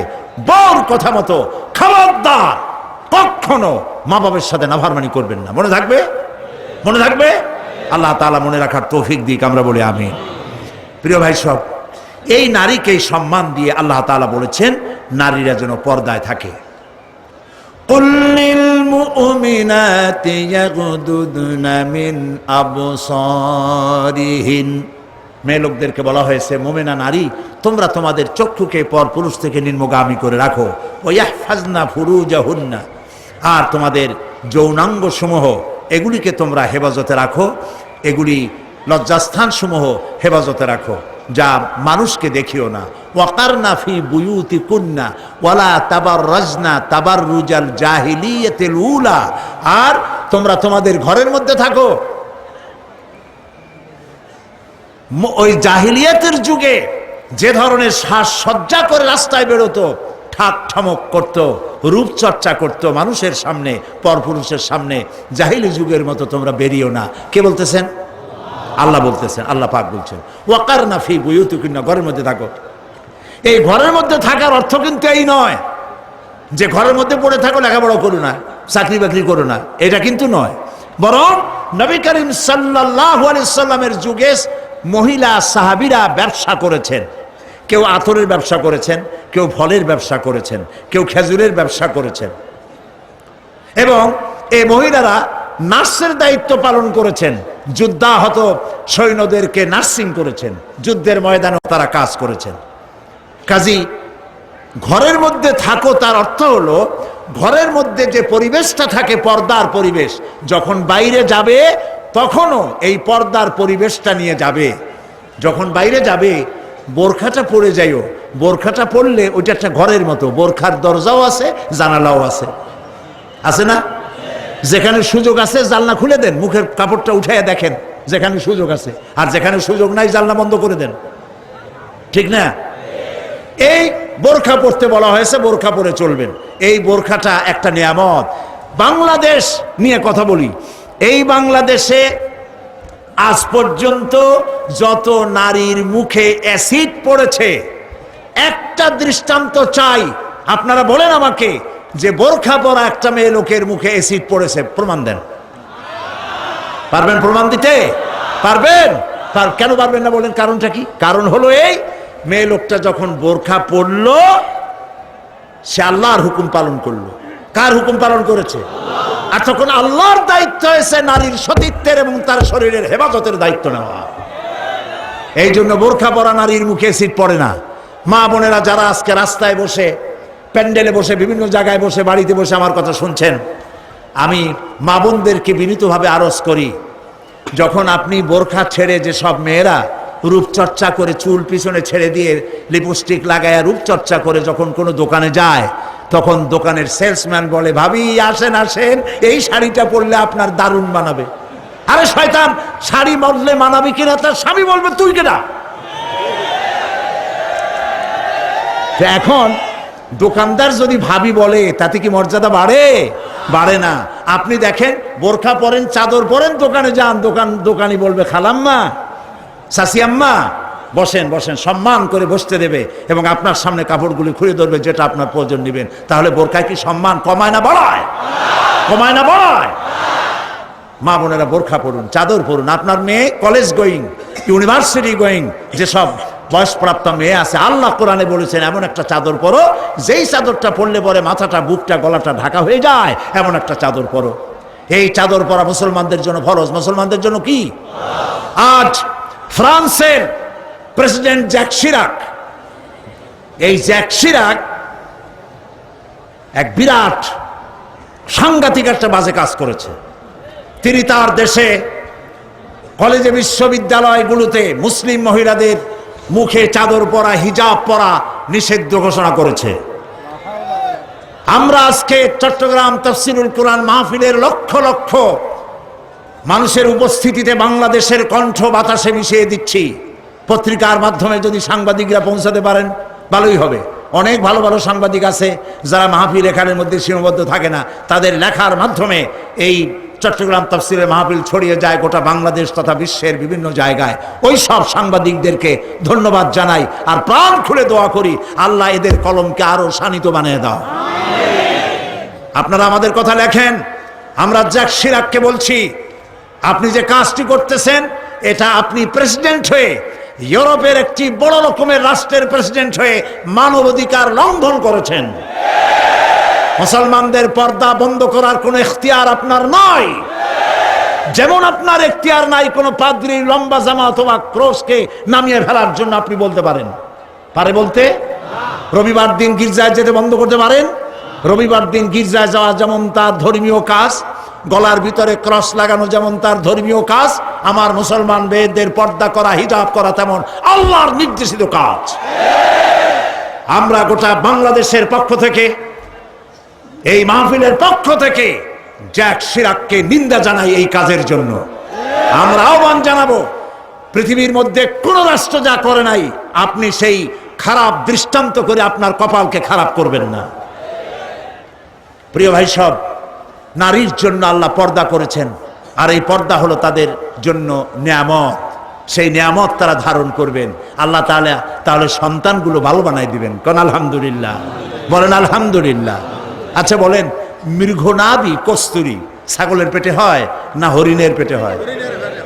বউর কথা মতো খবরদার কখনো মা বাবার সাথে নাফরমানি করবেন না। মনে থাকবে? মনে থাকবে? আল্লাহ তাআলা মনে রাখার তৌফিক দিক, আমরা বলি আমিন। প্রিয় ভাই সব, এই নারীকে সম্মান দিয়ে আল্লাহ তাআলা বলেছেন নারীরা যেন পর্দায় থাকে। কুল লিল মুমিনাতি ইয়াগুদুদনা মিন আবসারিহিন। মেয়ে লোকদেরকে বলা হয়েছে, মুমিনা নারী তোমরা তোমাদের চক্ষুকে পর পুরুষ থেকে নিম্নগামী করে রাখো। ওয়াহফাজনা ফুরুজাহুন্না, আর তোমাদের যৌনাঙ্গ সমূহ এগুলিকে তোমরা হেফাজতে রাখো, এগুলি লজ্জাস্থান সমূহ হেফাজতে রাখো, যা মানুষকে দেখিও না। ওয়াকারনা ফি বুয়ুতিকুন্না ওয়ালা তাবাররাজনা তাবাররুজাল জাহিলিয়াতিল উলা, আর তোমরা তোমাদের ঘরের মধ্যে থাকো ওই জাহিলিয়াতের যুগে যে ধরনের সাজসজ্জা করে রাস্তায় বেরোতো, ঠাক ঠমক করত, রূপচর্চা করত মানুষের সামনে, পরপুরুষের সামনে, জাহিলি যুগের মতো তোমরা বেরিও না। কে বলতেছেন? আল্লাহ বলতেছেন, আল্লাহ পাক বলছেন ওয়াকারনা ফি বুয়ুতিকুন্না, ঘরের মধ্যে থাকো। এই ঘরের মধ্যে থাকার অর্থ কিন্তু এই নয় যে ঘরের মধ্যে পড়ে থাকো, লেখাপড়া করো না, চাকরি বাকরি করো না, এটা কিন্তু নয়। বরং নবী করিম সাল্লাল্লাহু আলাইহি সাল্লামের যুগে মহিলা সাহাবীরা ব্যবসা করেছেন। কেউ আতরের ব্যবসা করেছেন, কেউ ফলের ব্যবসা করেছেন, কেউ খেজুরের ব্যবসা করেছেন, এবং এই মহিলারা নার্সের দায়িত্ব পালন করেছেন। যুদ্ধাহত সৈন্যদেরকে নার্সিং করেছেন, যুদ্ধের ময়দানে তারা কাজ করেছেন। কাজী ঘরের মধ্যে থাকো, তার অর্থ হলো ঘরের মধ্যে যে পরিবেশটা থাকে পর্দার পরিবেশ, যখন বাইরে যাবে তখনও এই পর্দার পরিবেশটা নিয়ে যাবে। যখন বাইরে যাবে বোরখাটা পরে যাইও, বোরখাটা পরলে ওইটা একটা ঘরের মতো, বোরখার দরজাও আছে, জানালাও আছে, আছে না? যেখানে সুযোগ আছে জানলা খুলে দেন, মুখের কাপড়টা উঠাইয়া দেখেন যেখানে সুযোগ আছে, আর যেখানে সুযোগ নাই জানলা বন্ধ করে দেন, ঠিক না? এই বোরখা পরতে বলা হয়েছে, বোরখা পরে চলবেন। এই বোরখাটা একটা নিয়ামত। বাংলাদেশ নিয়ে কথা বলি, এই বাংলাদেশে আজ পর্যন্ত যত নারীর মুখে অ্যাসিড পড়েছে, একটা দৃষ্টান্ত চাই। আপনারা বলেন আমাকে যে বোরখা পরা একটা মেয়ে লোকের মুখে অ্যাসিড পড়েছে, প্রমাণ দেন। পারবেন প্রমাণ দিতে? পারবেন? কেন পারবেন না বলেন? কারণটা কি? কারণ হলো এই, মেয়ে লোকটা যখন বোরখা পরলো সে আল্লাহর হুকুম পালন করলো। কার হুকুম পালন করেছে? আর তখন আল্লাহর দায়িত্ব হয়েছে নারীর সতীত্বের এবং তার শরীরের হেফাজতের দায়িত্ব নেওয়া। এই জন্য বোরখা পরা নারীর মুখে অ্যাসিড পড়ে না। মা বোনেরা যারা আজকে রাস্তায় বসে, প্যান্ডেলে বসে, বিভিন্ন জায়গায় বসে, বাড়িতে বসে আমার কথা শুনছেন, আমি মা বোনদেরকে বিনীতভাবে আরজ করি, যখন আপনি বোরখা ছেড়ে যে সব মেয়েরা রূপচর্চা করে চুল পিছনে ছেড়ে দিয়ে লিপস্টিক লাগায় রূপচর্চা করে যখন কোনো দোকানে যায়, তখন দোকানের সেলসম্যান বলে, ভাবি আসেন আসেন, এই শাড়িটা পরলে আপনার দারুণ মানাবে। আরে শয়তান, শাড়ি বদলে মানাবে কিনা তার স্বামী বলবে তুই কেনা। এখন দোকানদার যদি ভাবি বলে তাতে কি মর্যাদা বাড়ে? বাড়ে না। আপনি দেখেন বোরখা পরেন, চাদর পরেন, দোকানে যান, দোকানি বলবে খালাম্মা, সাসিয়াম্মা, বসেন বসেন, সম্মান করে বসতে দেবে এবং আপনার সামনে কাপড়গুলি খুলে ধরবে যেটা আপনার প্রয়োজন নেবেন। তাহলে বোরখায় কি সম্মান কমায় না বাড়ায়? কমায় না বাড়ায়? মা বোনেরা বোরখা পড়ুন, চাদর পড়ুন। আপনার মেয়ে কলেজ গোয়িং, ইউনিভার্সিটি গোয়িং যেসব বয়সপ্রাপ্ত মেয়ে আছে, আল্লাহ কোরআনে বলেছেন এমন একটা চাদর পরো যেই চাদরটা পরলে পরে মাথাটা, বুকটা, গলাটা ঢাকা হয়ে যায়, এমন একটা চাদর পরো। এই চাদর পরা মুসলমানদের জন্য ফরজ। মুসলমানদের জন্য কি? আজ ফ্রান্সের প্রেসিডেন্ট জ্যাক শিরাক, এই জ্যাক শিরাক এক বিরাট সাংঘাতিক একটা বাজে কাজ করেছে। তিনি তার দেশে কলেজে, বিশ্ববিদ্যালয়গুলোতে মুসলিম মহিলাদের মুখে চাদর পরা, হিজাব পরা নিষিদ্ধ ঘোষণা করেছে। আমরা আজকে চট্টগ্রাম তাফসীরুল কোরআন মাহফিলের লক্ষ লক্ষ মানুষের উপস্থিতিতে বাংলাদেশের কণ্ঠ বাতাসে মিশিয়ে দিচ্ছি। পত্রিকার মাধ্যমে যদি সাংবাদিকরা পৌঁছাতে পারেন ভালোই হবে। অনেক ভালো ভালো সাংবাদিক আছে যারা মাহফিল এখানের মধ্যে সীমাবদ্ধ থাকে না, তাদের লেখার মাধ্যমে এই চট্টগ্রাম তাফসীরের মাহফিল ছড়িয়ে যায় গোটা বাংলাদেশ তথা বিশ্বের বিভিন্ন জায়গায়। ওই সব সাংবাদিকদেরকে ধন্যবাদ জানাই আর প্রাণ খুলে দোয়া করি, আল্লাহ এদের কলমকে আরো শানিত বানিয়ে দাও। আপনারা আমাদের কথা লেখেন, আমরা জ্যাক শিরাককে বলছি, আপনি যে কাজটি করতেছেন এটা আপনি প্রেসিডেন্ট হয়ে, ইউরোপের একটি বড় রকমের রাষ্ট্রের প্রেসিডেন্ট হয়ে মানবাধিকার লঙ্ঘন করেছেন। মুসলমানদের পর্দা বন্ধ করার কোন এখতিয়ার আপনার নয়, যেমন আপনার এখতিয়ার নাই কোন পাদ্রীর লম্বা জামা অথবা ক্রসকে নামিয়ে ফেলার জন্য। আপনি বলতে পারেন, পারে বলতে? রবিবার দিন গির্জায় যেতে বন্ধ করতে পারেন? রবিবার দিন গির্জায় যাওয়া যেমন তার ধর্মীয় কাজ, গলার ভিতরে ক্রস লাগানো যেমন তার ধর্মীয় কাজ, আমার মুসলমান মেয়েদের পর্দা করা, হিজাব করা তেমন আল্লাহর নির্দেশিত কাজ। আমরা গোটা বাংলাদেশের পক্ষ থেকে, এই মাহফিলের পক্ষ থেকে জ্যাক শিরাককে নিন্দা জানাই এই কাজের জন্য। আমরা আহ্বান জানাবো, পৃথিবীর মধ্যে কোন রাষ্ট্র যা করে নাই আপনি সেই খারাপ দৃষ্টান্ত করে আপনার কপালকে খারাপ করবেন না। প্রিয় ভাই সব, নারীর জন্য আল্লাহ পর্দা করেছেন, আর এই পর্দা হলো তাদের জন্য নিয়ামত। সেই নিয়ামত তারা ধারণ করবেন, আল্লাহ তাআলা তাহলে সন্তানগুলো ভালো বানাই দিবেন। কোন আলহামদুলিল্লাহ, বলেন আলহামদুলিল্লাহ। আচ্ছা বলেন, মৃগনাভি কস্তুরী ছাগলের পেটে হয় না হরিণের পেটে হয়?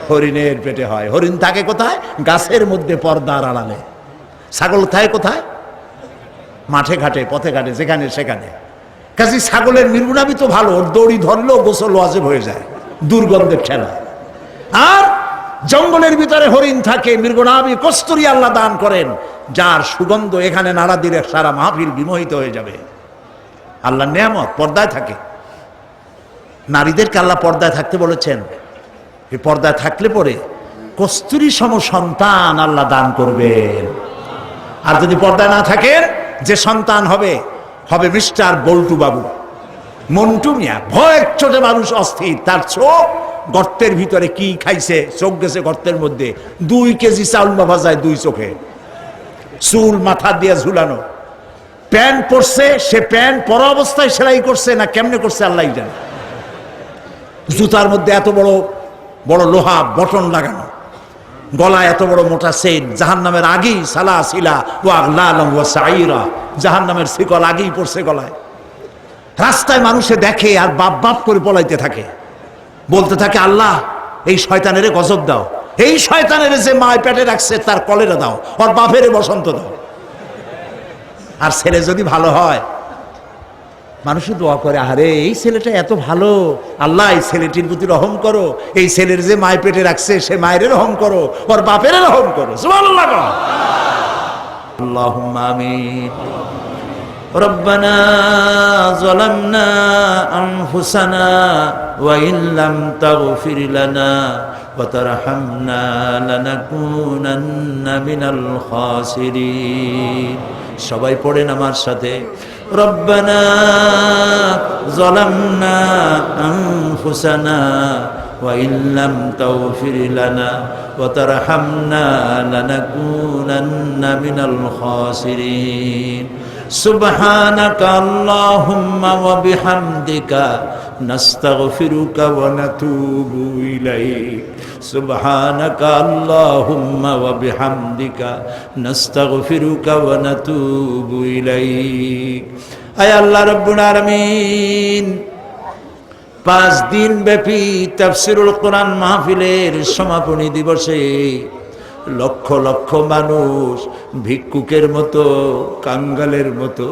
হরিণের পেটে হয়। হরিণ থাকে কোথায়? গাছের মধ্যে পর্দার আড়ালে। ছাগল থাকে কোথায়? মাঠে ঘাটে, পথে ঘাটে, যেখানে সেখানে। কাজে ছাগলের মৃগনাভি তো ভালো, দড়ি ধরলেও গোসল ওয়াজিব হয়ে যায়, দুর্গন্ধের ঠেলা। আর জঙ্গলের ভিতরে হরিণ থাকে, মৃগনাভি কস্তুরী আল্লাহ দান করেন, যার সুগন্ধ এখানে নাড়া দিলে সারা মাহফিল বিমোহিত হয়ে যাবে। আল্লাহ নিয়ামত পর্দায় থাকে। নারীদেরকে আল্লাহ পর্দায় থাকতে বলেছেন। এই পর্দায় থাকলে পরে কস্তুরী সম সন্তান আল্লাহ দান করবেন। আর যদি পর্দায় না থাকেন, যে সন্তান হবে হবে মিস্টার বল্টু বাবু, মন্টু মিয়া। ভয়ের চোটে মানুষ অস্থির, তার চোখ গর্তের ভিতরে কি খাইছে, চোখ গেছে গর্তের মধ্যে। 2 কেজি চাউল বাবা যায় 2 চোখে, চুল মাথা দিয়ে ঝুলানো। প্যান্ট পরছে, সে প্যান্ট পরা অবস্থায় সেলাই করছে না কেমনে করছে আল্লাহ জানে। জুতার মধ্যে এত বড় বড় লোহা বটন লাগানো, গলায় এত বড় মোটা সেন। জাহান্নামের আগেই সালাসিলা ওয়া আগলালাম ওয়া সাইরা, জাহান্নামের শিকল আগেই পড়ছে গলায়। রাস্তায় মানুষে দেখে আর বাপ বাপ করে পলাইতে থাকে, বলতে থাকে আল্লাহ এই শয়তানেরে গজব দাও, এই শয়তানেরে যে মায় পেটে রাখছে তার কলেরা দাও, ওর বাপেরে বসন্ত দাও। আর ছেলে যদি ভালো হয়, মানুষ দোয়া করে, আরে এই ছেলেটা এত ভালো, আল্লাহ এই ছেলেটির প্রতি রহম করো, এই ছেলের যে মায় পেটে রাখছে সে মায়ের রহম করো, ওর বাপের রহম করো। সুবহানাল্লাহ, আল্লাহুম্মা আমিন। ربنا ظلمنا أنفسنا وإن لم تغفر لنا وترحمنا لنكونن من الخاسرين সবাই পড়েন আমার সাথে ربنا ظلمنا أنفسنا وإن لم تغفر لنا وترحمنا لنكونن من الخاسرين سبحانك اللهم وبحمدك نستغفرك ونتوب إليك سبحانك اللهم وبحمدك نستغفرك ونتوب إليك أي الله رب العالمين 5 দিন ব্যাপী তাফসীরুল কোরআন মাহফিলের সমাপনী দিবসে লক্ষ লক্ষ মানুষ ভিক্ষুকের মতো কাঙ্গালের মতো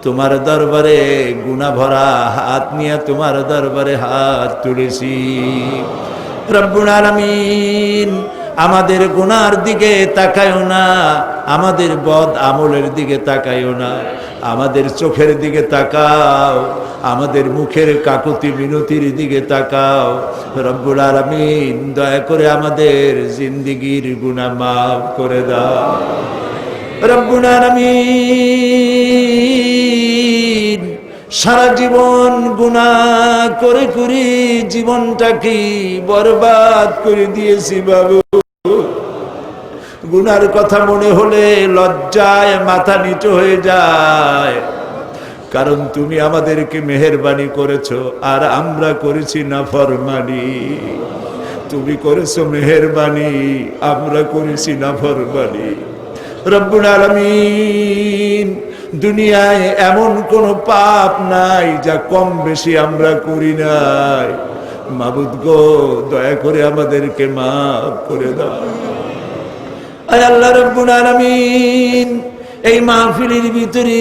তোমার দরবারে গুনাহ ভরা হাত নিয়ে তোমার দরবারে হাত তুলেছি রব্বুল আলামিন আমাদের গুনার দিকে তাকায়ও না আমাদের বদ আমলের দিকে তাকায়ও না আমাদের চোখের দিকে তাকাও আমাদের মুখের কাকুতি মিনতির দিকে তাকাও রব্বুল আলামিন দয়া করে আমাদের জিন্দেগীর গুনাহ মাফ করে দাও রব্বুল আলামিন সারা জীবন গুনাহ করে করে জীবনটাকে বরবাদ করে দিয়েছি বাবু গুনার কথা মনে হলে লজ্জায় মাথা নিচু হয়ে যায় কারণ তুমি আমাদেরকে মেহেরবানি করেছো আর আমরা করেছি নাফরমানি তুমি করেছো মেহেরবানি আমরা করেছি নাফরমানি রব্বুল আলামিন দুনিয়ায় এমন কোন পাপ নাই যা কম বেশি আমরা করি নাই মাবুদ গো দয়া করে আমাদেরকে মাফ করে দাও আয় আল্লাহ রব্বুল আলামিন এই মাহফিলের ভিতরে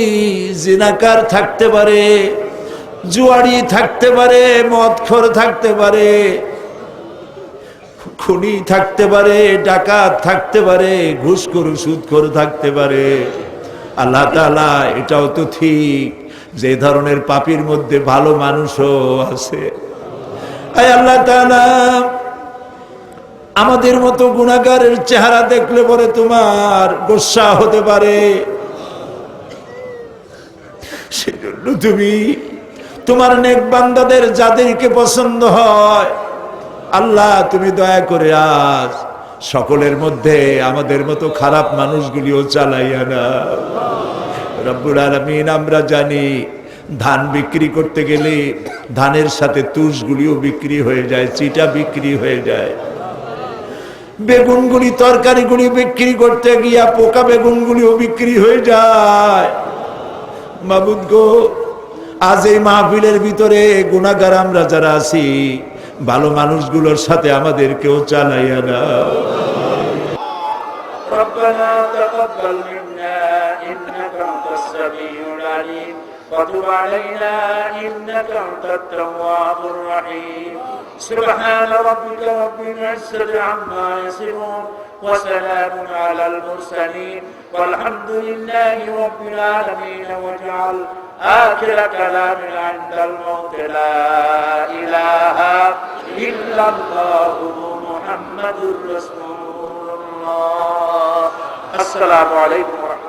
জিনাকার থাকতে পারে জুয়ারি থাকতে পারে মদখোর থাকতে পারে খুনি থাকতে পারে ডাকাত থাকতে পারে ঘুষখোর সুদখোর থাকতে পারে আল্লাহ তাআলা এটাও তো ঠিক যে ধরনের পাপীর মধ্যে ভালো মানুষও আছে আয় আল্লাহ তাআলা আমাদের মতো গুনাহগারের চেহারা দেখলে পরে তোমার গোসা হতে পারে সেজন্য তুমি তোমার নেক বান্দাদের যাদেরকে পছন্দ হয় আল্লাহ তুমি দয়া করে আজ সকলের মধ্যে আমাদের মতো খারাপ মানুষগুলিও চালাইয়া না রব্বুল আলামিন আমরা জানি ধান বিক্রি করতে গেলে ধানের সাথে তুষগুলিও বিক্রি হয়ে যায় চিটা বিক্রি হয়ে যায় বেগুনগুলি তরকারিগুলি বিক্রি করতে গিয়া পোকা বেগুনগুলিও বিক্রি হয়ে যায় মাবুদ গো আজ এই মাহফিলের ভিতরে গুনাহগার আমরা যারা আছি ভালো মানুষগুলোর সাথে আমাদেরকেও চালাইয়া দাও রব্বানা তাকাব্বাল মিন্না ইন্নাকা আনতাস সামিউল আলিম ওয়া তুব আলাইনা ইন্নাকা আনতাত তাওয়াবুর রহিম سبحان ربك رب العزة عما يصفون وسلام على المرسلين والحمد لله رب العالمين واجعل آخر كلامنا عند الموت لا إله إلا الله محمد رسول الله السلام عليكم ورحمة الله